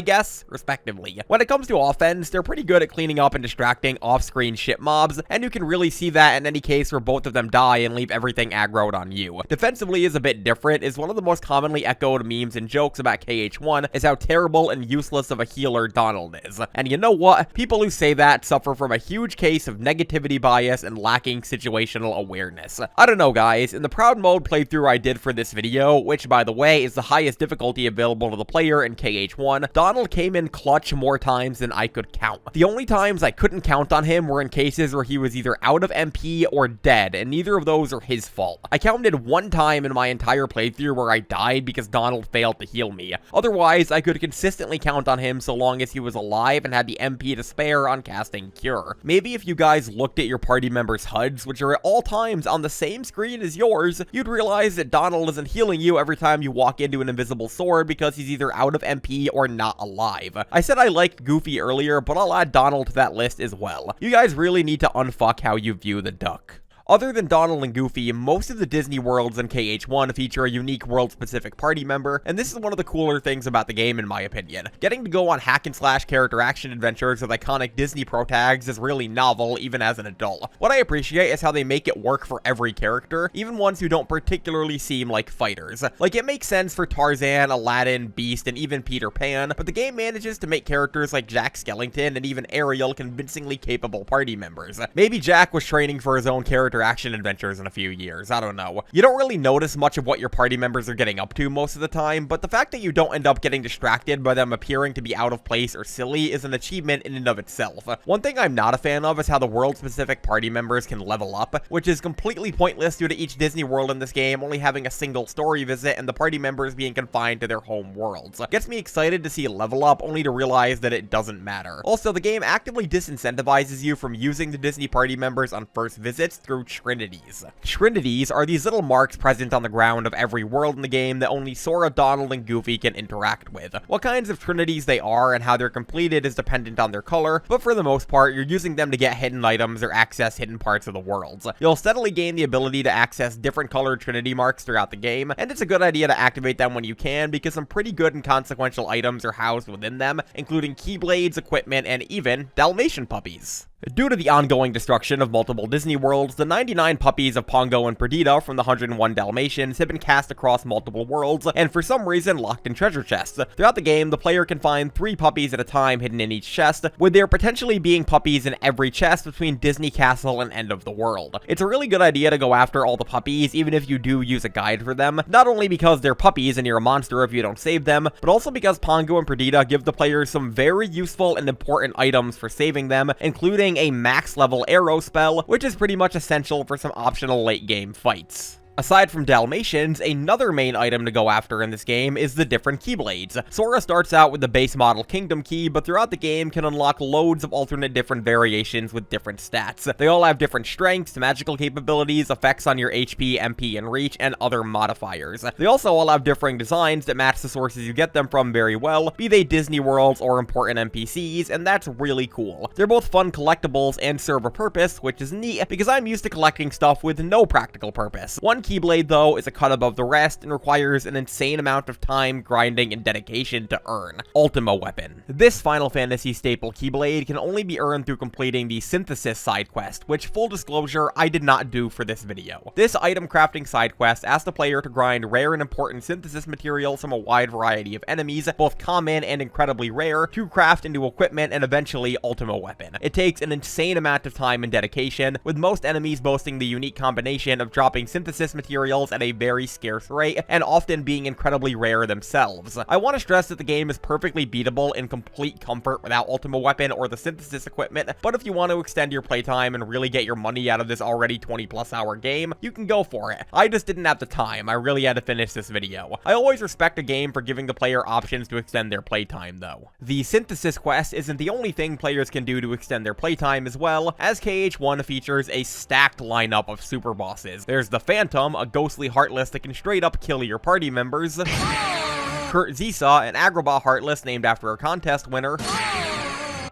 guess, respectively. When it comes to offense, they're pretty good at cleaning up and distracting off-screen shit mobs, and you can really see that in any case where both of them die and leave everything aggroed on you. Defensively is a bit different, is one of the most commonly echoed memes and jokes about KH1 is how terrible and useless of a healer Donald is. And you know what? People who say that suffer from a huge case of negativity bias and lacking situational awareness. I don't know, guys, in the Proud Mode playthrough I did for this video, which by the way is the highest difficulty available to the player in KH1, Donald came in clutch more times than I could count. The only times I couldn't count on him were in cases where he was either out of MP or dead, and neither of those are his fault. I counted 1 time in my entire playthrough where I died because Donald failed to heal me. Otherwise, I could consistently count on him so long as he was alive and had the MP to spare on casting Cure. Maybe if you guys looked at your party members' HUDs, which are at all times on the same screen as yours, you'd realize that Donald isn't healing you every time you walk into an invisible sword because he's either out of MP or not alive. I said I liked Goofy earlier, but I'll add Donald to that list as well. You guys really need to unfuck how you view the duck. Other than Donald and Goofy, most of the Disney worlds in KH1 feature a unique world-specific party member, and this is one of the cooler things about the game in my opinion. Getting to go on hack-and-slash character action adventures with iconic Disney pro tags is really novel, even as an adult. What I appreciate is how they make it work for every character, even ones who don't particularly seem like fighters. Like, it makes sense for Tarzan, Aladdin, Beast, and even Peter Pan, but the game manages to make characters like Jack Skellington and even Ariel convincingly capable party members. Maybe Jack was training for his own character action adventures in a few years, I don't know. You don't really notice much of what your party members are getting up to most of the time, but the fact that you don't end up getting distracted by them appearing to be out of place or silly is an achievement in and of itself. One thing I'm not a fan of is how the world-specific party members can level up, which is completely pointless due to each Disney world in this game only having a single story visit and the party members being confined to their home worlds. Gets me excited to see level up, only to realize that it doesn't matter. Also, the game actively disincentivizes you from using the Disney party members on first visits through Trinities. Trinities are these little marks present on the ground of every world in the game that only Sora, Donald, and Goofy can interact with. What kinds of Trinities they are and how they're completed is dependent on their color, but for the most part, you're using them to get hidden items or access hidden parts of the worlds. You'll steadily gain the ability to access different colored Trinity marks throughout the game, and it's a good idea to activate them when you can because some pretty good and consequential items are housed within them, including keyblades, equipment, and even Dalmatian puppies. Due to the ongoing destruction of multiple Disney worlds, the 99 puppies of Pongo and Perdita from the 101 Dalmatians have been cast across multiple worlds, and for some reason locked in treasure chests. Throughout the game, the player can find 3 puppies at a time hidden in each chest, with there potentially being puppies in every chest between Disney Castle and End of the World. It's a really good idea to go after all the puppies, even if you do use a guide for them, not only because they're puppies and you're a monster if you don't save them, but also because Pongo and Perdita give the player some very useful and important items for saving them, including a max level arrow spell, which is pretty much essential for some optional late game fights. Aside from Dalmatians, another main item to go after in this game is the different Keyblades. Sora starts out with the base model Kingdom Key, but throughout the game can unlock loads of alternate different variations with different stats. They all have different strengths, magical capabilities, effects on your HP, MP, and reach, and other modifiers. They also all have differing designs that match the sources you get them from very well, be they Disney worlds or important NPCs, and that's really cool. They're both fun collectibles and serve a purpose, which is neat because I'm used to collecting stuff with no practical purpose. One Keyblade, though, is a cut above the rest and requires an insane amount of time, grinding, and dedication to earn. Ultima Weapon. This Final Fantasy staple Keyblade can only be earned through completing the Synthesis side quest, which, full disclosure, I did not do for this video. This item crafting side quest asks the player to grind rare and important synthesis materials from a wide variety of enemies, both common and incredibly rare, to craft into equipment and eventually Ultima Weapon. It takes an insane amount of time and dedication, with most enemies boasting the unique combination of dropping synthesis materials at a very scarce rate, and often being incredibly rare themselves. I want to stress that the game is perfectly beatable in complete comfort without Ultima Weapon or the synthesis equipment, but if you want to extend your playtime and really get your money out of this already 20+ hour game, you can go for it. I just didn't have the time, I really had to finish this video. I always respect a game for giving the player options to extend their playtime though. The synthesis quest isn't the only thing players can do to extend their playtime as well, as KH1 features a stacked lineup of super bosses. There's the Phantom, Ansem, a ghostly Heartless that can straight up kill your party members. Kurt Zisa, an Agrabah Heartless named after a contest winner.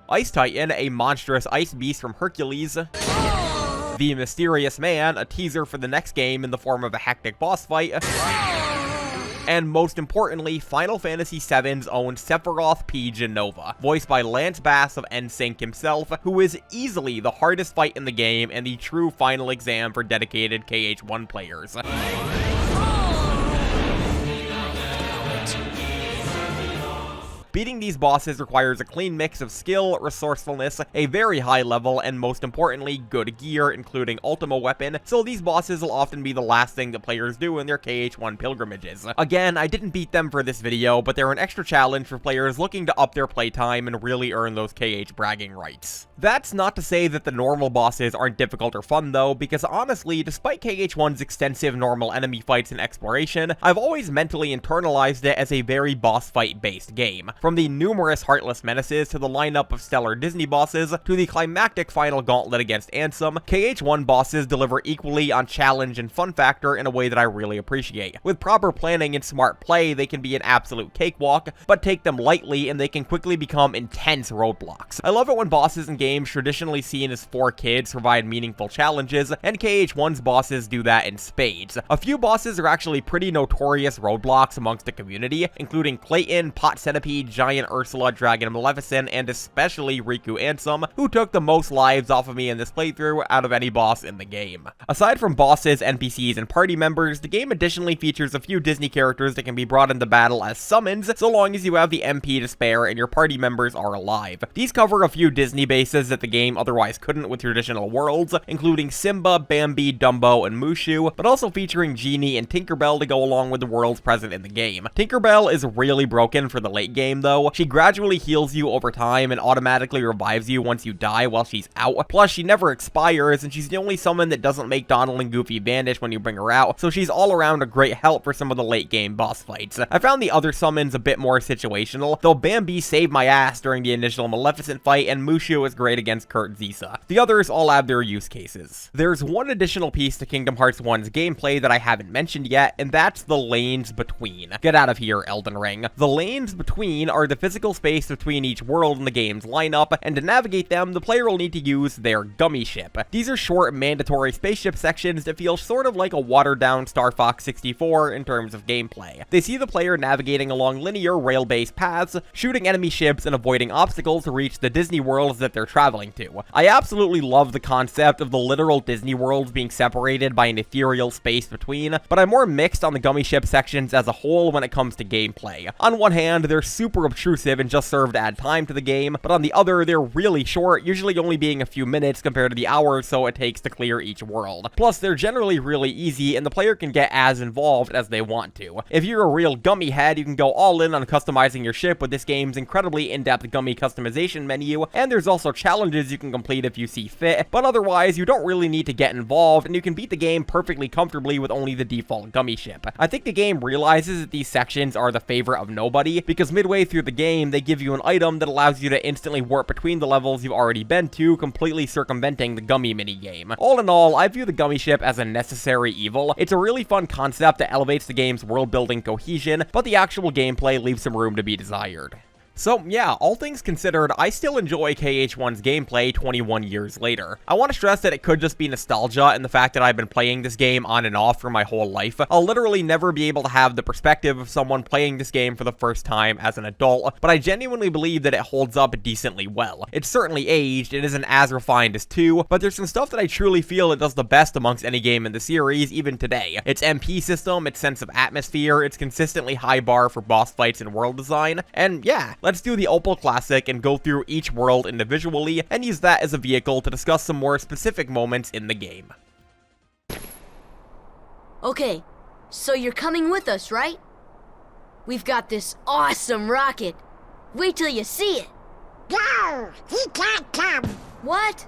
Ice Titan, a monstrous ice beast from Hercules. The Mysterious Man, a teaser for the next game in the form of a hectic boss fight. And most importantly, Final Fantasy VII's own Sephiroth P. Genova, voiced by Lance Bass of NSYNC himself, who is easily the hardest fight in the game and the true final exam for dedicated KH1 players. Beating these bosses requires a clean mix of skill, resourcefulness, a very high level, and most importantly, good gear, including Ultima Weapon, so these bosses will often be the last thing that players do in their KH1 pilgrimages. Again, I didn't beat them for this video, but they're an extra challenge for players looking to up their playtime and really earn those KH bragging rights. That's not to say that the normal bosses aren't difficult or fun though, because honestly, despite KH1's extensive normal enemy fights and exploration, I've always mentally internalized it as a very boss fight based game. From the numerous Heartless menaces to the lineup of stellar Disney bosses to the climactic final gauntlet against Ansem, KH1 bosses deliver equally on challenge and fun factor in a way that I really appreciate. With proper planning and smart play, they can be an absolute cakewalk, but take them lightly and they can quickly become intense roadblocks. I love it when bosses in games traditionally seen as for kids provide meaningful challenges, and KH1's bosses do that in spades. A few bosses are actually pretty notorious roadblocks amongst the community, including Clayton, Pot Centipede, Giant Ursula, Dragon Maleficent, and especially Riku Ansem, who took the most lives off of me in this playthrough out of any boss in the game. Aside from bosses, NPCs, and party members, the game additionally features a few Disney characters that can be brought into battle as summons, so long as you have the MP to spare and your party members are alive. These cover a few Disney bases that the game otherwise couldn't with traditional worlds, including Simba, Bambi, Dumbo, and Mushu, but also featuring Genie and Tinkerbell to go along with the worlds present in the game. Tinkerbell is really broken for the late game though. She gradually heals you over time and automatically revives you once you die while she's out. Plus, she never expires, and she's the only summon that doesn't make Donald and Goofy vanish when you bring her out, so she's all around a great help for some of the late game boss fights. I found the other summons a bit more situational, though Bambi saved my ass during the initial Maleficent fight, and Mushu is great against Kurt Zisa. The others all have their use cases. There's one additional piece to Kingdom Hearts 1's gameplay that I haven't mentioned yet, and that's the lanes between. Get out of here, Elden Ring. The lanes between are the physical space between each world in the game's lineup, and to navigate them, the player will need to use their gummy ship. These are short, mandatory spaceship sections that feel sort of like a watered-down Star Fox 64 in terms of gameplay. They see the player navigating along linear rail-based paths, shooting enemy ships and avoiding obstacles to reach the Disney worlds that they're traveling to. I absolutely love the concept of the literal Disney worlds being separated by an ethereal space between, but I'm more mixed on the gummy ship sections as a whole when it comes to gameplay. On one hand, they're super obtrusive and just serve to add time to the game, but on the other, they're really short, usually only being a few minutes compared to the hour or so it takes to clear each world. Plus, they're generally really easy, and the player can get as involved as they want to. If you're a real gummy head, you can go all in on customizing your ship with this game's incredibly in-depth gummy customization menu, and there's also challenges you can complete if you see fit, but otherwise, you don't really need to get involved, and you can beat the game perfectly comfortably with only the default gummy ship. I think the game realizes that these sections are the favorite of nobody, because midway through the game, they give you an item that allows you to instantly warp between the levels you've already been to, completely circumventing the gummy minigame. All in all, I view the gummy ship as a necessary evil. It's a really fun concept that elevates the game's world-building cohesion, but the actual gameplay leaves some room to be desired. So yeah, all things considered, I still enjoy KH1's gameplay 21 years later. I want to stress that it could just be nostalgia and the fact that I've been playing this game on and off for my whole life. I'll literally never be able to have the perspective of someone playing this game for the first time as an adult, but I genuinely believe that it holds up decently well. It's certainly aged, it isn't as refined as 2, but there's some stuff that I truly feel it does the best amongst any game in the series, even today. Its MP system, its sense of atmosphere, its consistently high bar for boss fights and world design, and yeah, let's do the Opal Classic and go through each world individually and use that as a vehicle to discuss some more specific moments in the game. Okay, so you're coming with us, right? We've got this awesome rocket. Wait till you see it. No, he can't come. What?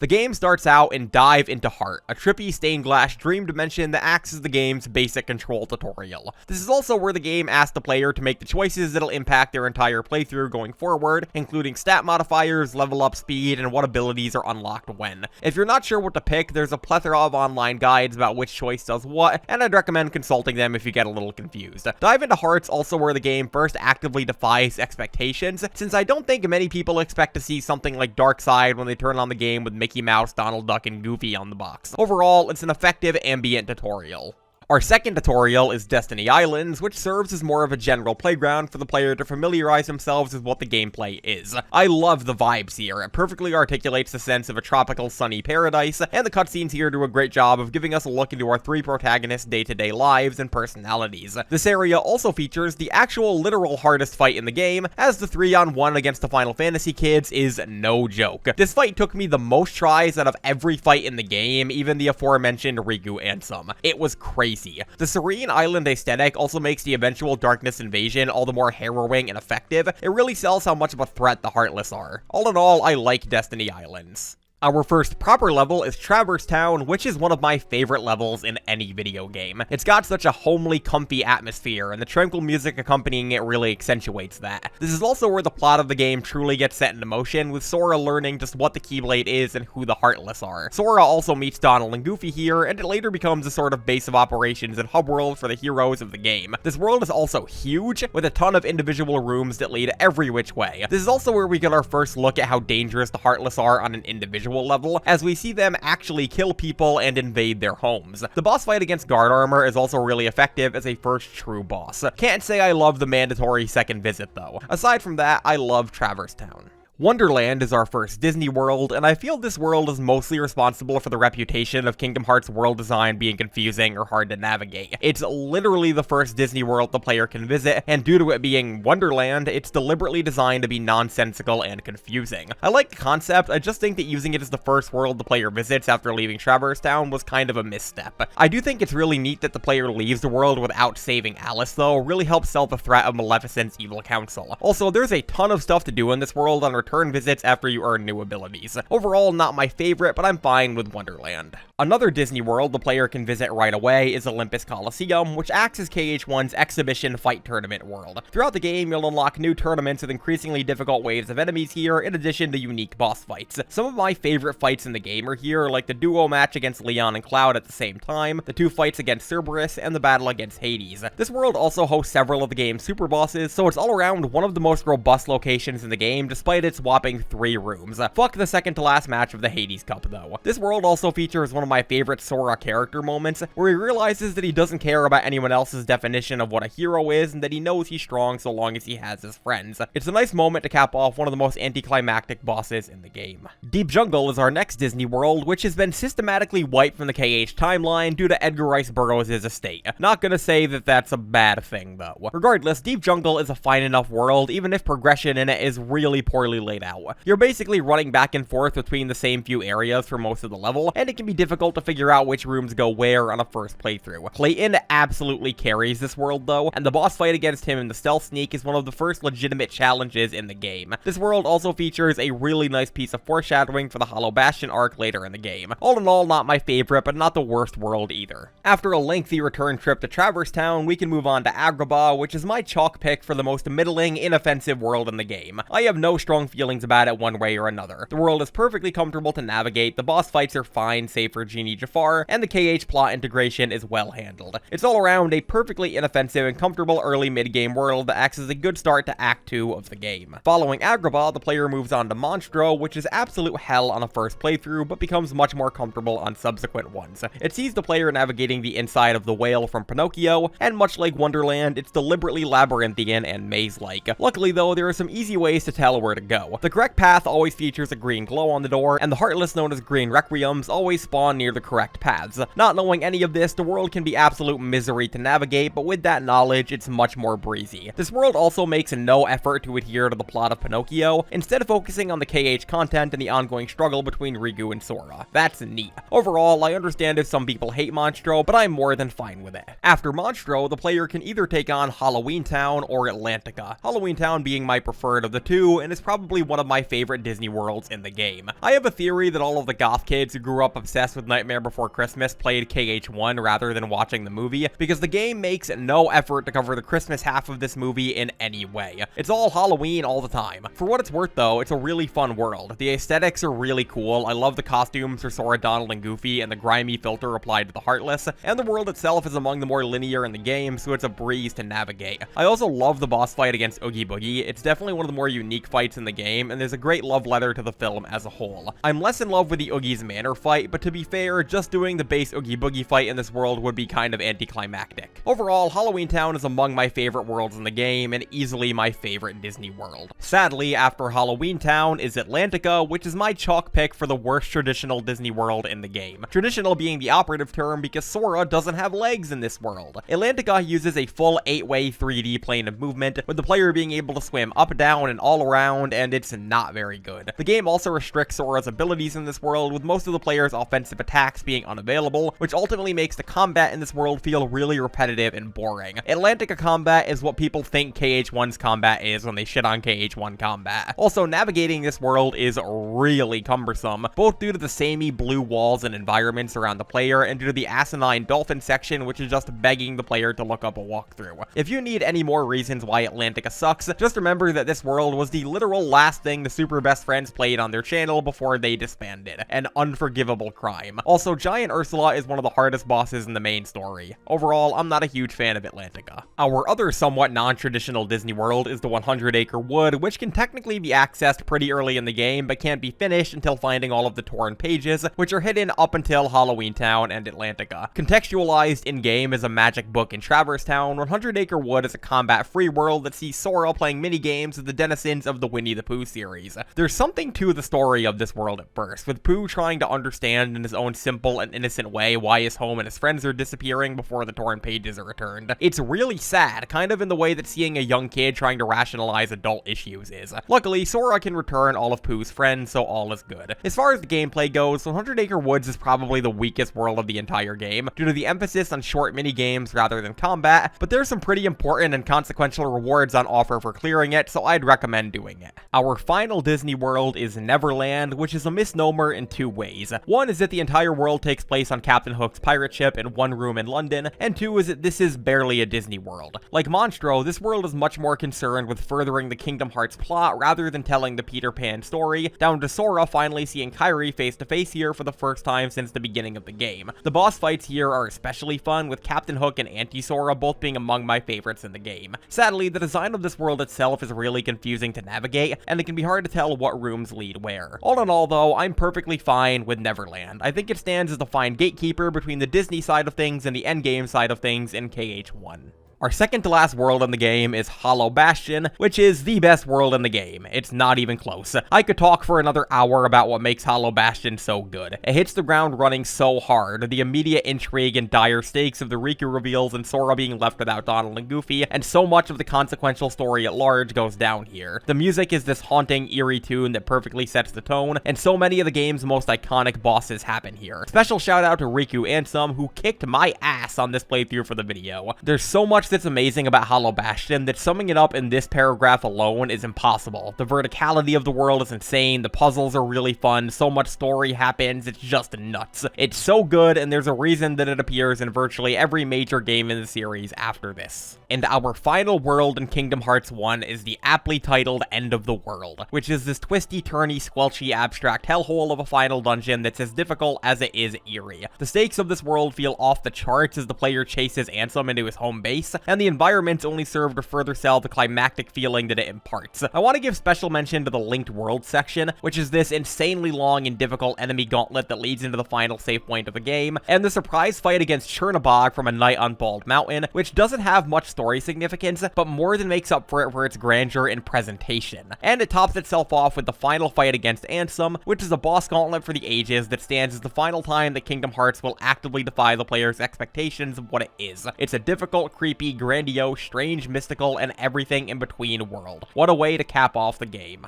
The game starts out in Dive into Heart, a trippy stained glass dream dimension that acts as the game's basic control tutorial. This is also where the game asks the player to make the choices that'll impact their entire playthrough going forward, including stat modifiers, level up speed, and what abilities are unlocked when. If you're not sure what to pick, there's a plethora of online guides about which choice does what, and I'd recommend consulting them if you get a little confused. Dive into Heart's also where the game first actively defies expectations, since I don't think many people expect to see something like Darkside when they turn on the game with Mickey Mouse, Donald Duck, and Goofy on the box. Overall, it's an effective ambient tutorial. Our second tutorial is Destiny Islands, which serves as more of a general playground for the player to familiarize themselves with what the gameplay is. I love the vibes here. It perfectly articulates the sense of a tropical sunny paradise, and the cutscenes here do a great job of giving us a look into our three protagonists' day-to-day lives and personalities. This area also features the actual literal hardest fight in the game, as the 3-on-1 against the Final Fantasy kids is no joke. This fight took me the most tries out of every fight in the game, even the aforementioned Rigu Ansem. It was crazy. The serene island aesthetic also makes the eventual darkness invasion all the more harrowing and effective. It really sells how much of a threat the Heartless are. All in all, I like Destiny Islands. Our first proper level is Traverse Town, which is one of my favorite levels in any video game. It's got such a homely, comfy atmosphere, and the tranquil music accompanying it really accentuates that. This is also where the plot of the game truly gets set into motion, with Sora learning just what the Keyblade is and who the Heartless are. Sora also meets Donald and Goofy here, and it later becomes a sort of base of operations and hub world for the heroes of the game. This world is also huge, with a ton of individual rooms that lead every which way. This is also where we get our first look at how dangerous the Heartless are on an individual level, as we see them actually kill people and invade their homes. The boss fight against Guard Armor is also really effective as a first true boss. Can't say I love the mandatory second visit though. Aside from that, I love Traverse Town. Wonderland is our first Disney world, and I feel this world is mostly responsible for the reputation of Kingdom Hearts world design being confusing or hard to navigate. It's literally the first Disney world the player can visit, and due to it being Wonderland, it's deliberately designed to be nonsensical and confusing. I like the concept, I just think that using it as the first world the player visits after leaving Traverse Town was kind of a misstep. I do think it's really neat that the player leaves the world without saving Alice though, really helps sell the threat of Maleficent's evil council. Also, there's a ton of stuff to do in this world on return visits after you earn new abilities. Overall, not my favorite, but I'm fine with Wonderland. Another Disney world the player can visit right away is Olympus Coliseum, which acts as KH1's exhibition fight tournament world. Throughout the game, you'll unlock new tournaments with increasingly difficult waves of enemies here, in addition to unique boss fights. Some of my favorite fights in the game are here, like the duo match against Leon and Cloud at the same time, the two fights against Cerberus, and the battle against Hades. This world also hosts several of the game's super bosses, so it's all around one of the most robust locations in the game, despite its whopping 3 rooms. Fuck the second to last match of the Hades Cup though. This world also features one of my favorite Sora character moments, where he realizes that he doesn't care about anyone else's definition of what a hero is, and that he knows he's strong so long as he has his friends. It's a nice moment to cap off one of the most anticlimactic bosses in the game. Deep Jungle is our next Disney world, which has been systematically wiped from the KH timeline due to Edgar Rice Burroughs' estate. Not gonna say that that's a bad thing though. Regardless, Deep Jungle is a fine enough world, even if progression in it is really poorly laid out. You're basically running back and forth between the same few areas for most of the level, and it can be difficult to figure out which rooms go where on a first playthrough. Clayton absolutely carries this world though, and the boss fight against him in the stealth sneak is one of the first legitimate challenges in the game. This world also features a really nice piece of foreshadowing for the Hollow Bastion arc later in the game. All in all, not my favorite, but not the worst world either. After a lengthy return trip to Traverse Town, we can move on to Agrabah, which is my chalk pick for the most middling, inoffensive world in the game. I have no strong feelings about it one way or another. The world is perfectly comfortable to navigate, the boss fights are fine save for Genie Jafar, and the KH plot integration is well handled. It's all around a perfectly inoffensive and comfortable early mid-game world that acts as a good start to Act 2 of the game. Following Agrabah, the player moves on to Monstro, which is absolute hell on a first playthrough, but becomes much more comfortable on subsequent ones. It sees the player navigating the inside of the whale from Pinocchio, and much like Wonderland, it's deliberately labyrinthian and maze-like. Luckily though, there are some easy ways to tell where to go. The correct path always features a green glow on the door, and the Heartless known as Green Requiems always spawn near the correct paths. Not knowing any of this, the world can be absolute misery to navigate, but with that knowledge, it's much more breezy. This world also makes no effort to adhere to the plot of Pinocchio, instead of focusing on the KH content and the ongoing struggle between Rigu and Sora. That's neat. Overall, I understand if some people hate Monstro, but I'm more than fine with it. After Monstro, the player can either take on Halloween Town or Atlantica. Halloween Town being my preferred of the two, and is probably probably one of my favorite Disney worlds in the game. I have a theory that all of the goth kids who grew up obsessed with Nightmare Before Christmas played KH1 rather than watching the movie, because the game makes no effort to cover the Christmas half of this movie in any way. It's all Halloween all the time. For what it's worth though, it's a really fun world. The aesthetics are really cool. I love the costumes for Sora, Donald, and Goofy, and the grimy filter applied to the Heartless, and the world itself is among the more linear in the game, so it's a breeze to navigate. I also love the boss fight against Oogie Boogie. It's definitely one of the more unique fights in the game, and there's a great love letter to the film as a whole. I'm less in love with the Oogie's Manor fight, but to be fair, just doing the base Oogie Boogie fight in this world would be kind of anticlimactic. Overall, Halloween Town is among my favorite worlds in the game, and easily my favorite Disney world. Sadly, after Halloween Town is Atlantica, which is my chalk pick for the worst traditional Disney world in the game. Traditional being the operative term because Sora doesn't have legs in this world. Atlantica uses a full 8-way 3D plane of movement, with the player being able to swim up, down, and all around, and it's not very good. The game also restricts Sora's abilities in this world, with most of the player's offensive attacks being unavailable, which ultimately makes the combat in this world feel really repetitive and boring. Atlantica combat is what people think KH1's combat is when they shit on KH1 combat. Also, navigating this world is really cumbersome, both due to the samey blue walls and environments around the player, and due to the asinine dolphin section, which is just begging the player to look up a walkthrough. If you need any more reasons why Atlantica sucks, just remember that this world was the literal last thing the Super Best Friends played on their channel before they disbanded. An unforgivable crime. Also, Giant Ursula is one of the hardest bosses in the main story. Overall, I'm not a huge fan of Atlantica. Our other somewhat non-traditional Disney world is the 100-acre wood, which can technically be accessed pretty early in the game, but can't be finished until finding all of the torn pages, which are hidden up until Halloween Town and Atlantica. Contextualized in-game as a magic book in Traverse Town, 100-acre wood is a combat-free world that sees Sora playing mini-games with the denizens of the Winnie the Pooh series. There's something to the story of this world at first, with Pooh trying to understand in his own simple and innocent way why his home and his friends are disappearing before the torn pages are returned. It's really sad, kind of in the way that seeing a young kid trying to rationalize adult issues is. Luckily, Sora can return all of Pooh's friends, so all is good. As far as the gameplay goes, 100-acre woods is probably the weakest world of the entire game, due to the emphasis on short mini-games rather than combat, but there's some pretty important and consequential rewards on offer for clearing it, so I'd recommend doing it. Our final Disney world is Neverland, which is a misnomer in two ways. One is that the entire world takes place on Captain Hook's pirate ship in one room in London, and two is that this is barely a Disney world. Like Monstro, this world is much more concerned with furthering the Kingdom Hearts plot rather than telling the Peter Pan story, down to Sora finally seeing Kairi face to face here for the first time since the beginning of the game. The boss fights here are especially fun, with Captain Hook and Anti-Sora both being among my favorites in the game. Sadly, the design of this world itself is really confusing to navigate, and it can be hard to tell what rooms lead where. All in all though, I'm perfectly fine with Neverland. I think it stands as the fine gatekeeper between the Disney side of things and the endgame side of things in KH1. Our second to last world in the game is Hollow Bastion, which is the best world in the game. It's not even close. I could talk for another hour about what makes Hollow Bastion so good. It hits the ground running so hard, the immediate intrigue and dire stakes of the Riku reveals and Sora being left without Donald and Goofy, and so much of the consequential story at large goes down here. The music is this haunting, eerie tune that perfectly sets the tone, and so many of the game's most iconic bosses happen here. Special shout out to Riku Ansem, who kicked my ass on this playthrough for the video. There's so much that's amazing about Hollow Bastion that summing it up in this paragraph alone is impossible. The verticality of the world is insane, the puzzles are really fun, so much story happens, it's just nuts. It's so good, and there's a reason that it appears in virtually every major game in the series after this. And our final world in Kingdom Hearts 1 is the aptly titled End of the World, which is this twisty-turny, squelchy, abstract hellhole of a final dungeon that's as difficult as it is eerie. The stakes of this world feel off the charts as the player chases Ansem into his home base, and the environments only serve to further sell the climactic feeling that it imparts. I want to give special mention to the Linked World section, which is this insanely long and difficult enemy gauntlet that leads into the final save point of the game, and the surprise fight against Chernobog from A Night on Bald Mountain, which doesn't have much story significance, but more than makes up for it for its grandeur and presentation. And it tops itself off with the final fight against Ansem, which is a boss gauntlet for the ages that stands as the final time that Kingdom Hearts will actively defy the player's expectations of what it is. It's a difficult, creepy, grandiose, strange, mystical, and everything in between world. What a way to cap off the game.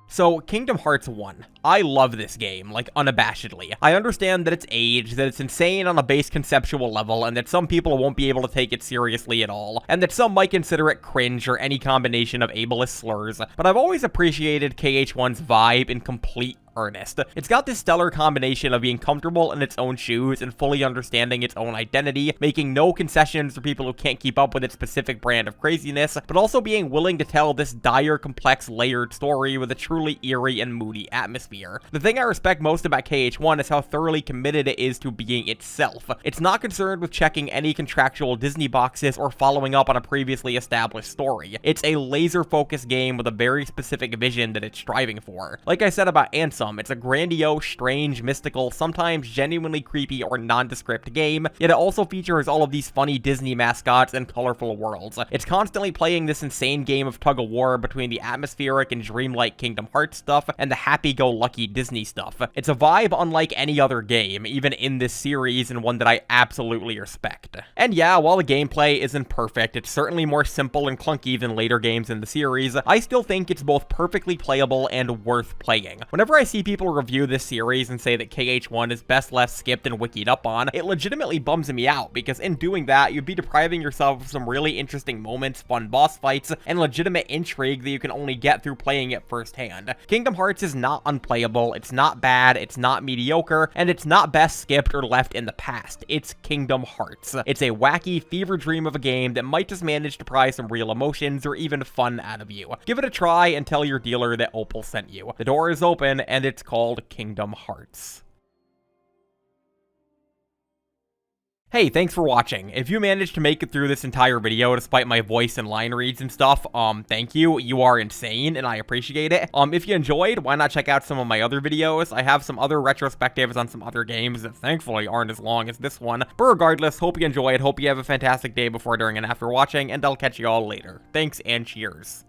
So, Kingdom Hearts 1. I love this game, like unabashedly. I understand that it's aged, that it's insane on a base conceptual level, and that some people won't be able to take it seriously at all, and that some might consider it cringe or any combination of ableist slurs, but I've always appreciated KH1's vibe in complete earnest. It's got this stellar combination of being comfortable in its own shoes and fully understanding its own identity, making no concessions for people who can't keep up with its specific brand of craziness, but also being willing to tell this dire, complex, layered story with a truly eerie and moody atmosphere. The thing I respect most about KH1 is how thoroughly committed it is to being itself. It's not concerned with checking any contractual Disney boxes or following up on a previously established story. It's a laser-focused game with a very specific vision that it's striving for. Like I said about Ansem, it's a grandiose, strange, mystical, sometimes genuinely creepy or nondescript game, yet it also features all of these funny Disney mascots and colorful worlds. It's constantly playing this insane game of tug-of-war between the atmospheric and dreamlike Kingdom Hearts stuff and the happy-go-lucky Disney stuff. It's a vibe unlike any other game, even in this series, and one that I absolutely respect. And yeah, while the gameplay isn't perfect, it's certainly more simple and clunky than later games in the series, I still think it's both perfectly playable and worth playing. Whenever I see people review this series and say that KH1 is best left skipped and wikied up on, it legitimately bums me out, because in doing that, you'd be depriving yourself of some really interesting moments, fun boss fights, and legitimate intrigue that you can only get through playing it firsthand. Kingdom Hearts is not unplayable, it's not bad, it's not mediocre, and it's not best skipped or left in the past. It's Kingdom Hearts. It's a wacky fever dream of a game that might just manage to pry some real emotions or even fun out of you. Give it a try and tell your dealer that Opal sent you. The door is open, and it's called Kingdom Hearts. Hey, thanks for watching. If you managed to make it through this entire video despite my voice and line reads and stuff, thank you. You are insane, and I appreciate it. If you enjoyed, why not check out some of my other videos? I have some other retrospectives on some other games that thankfully aren't as long as this one. But regardless, hope you enjoyed, hope you have a fantastic day before, during, and after watching, and I'll catch you all later. Thanks, and cheers.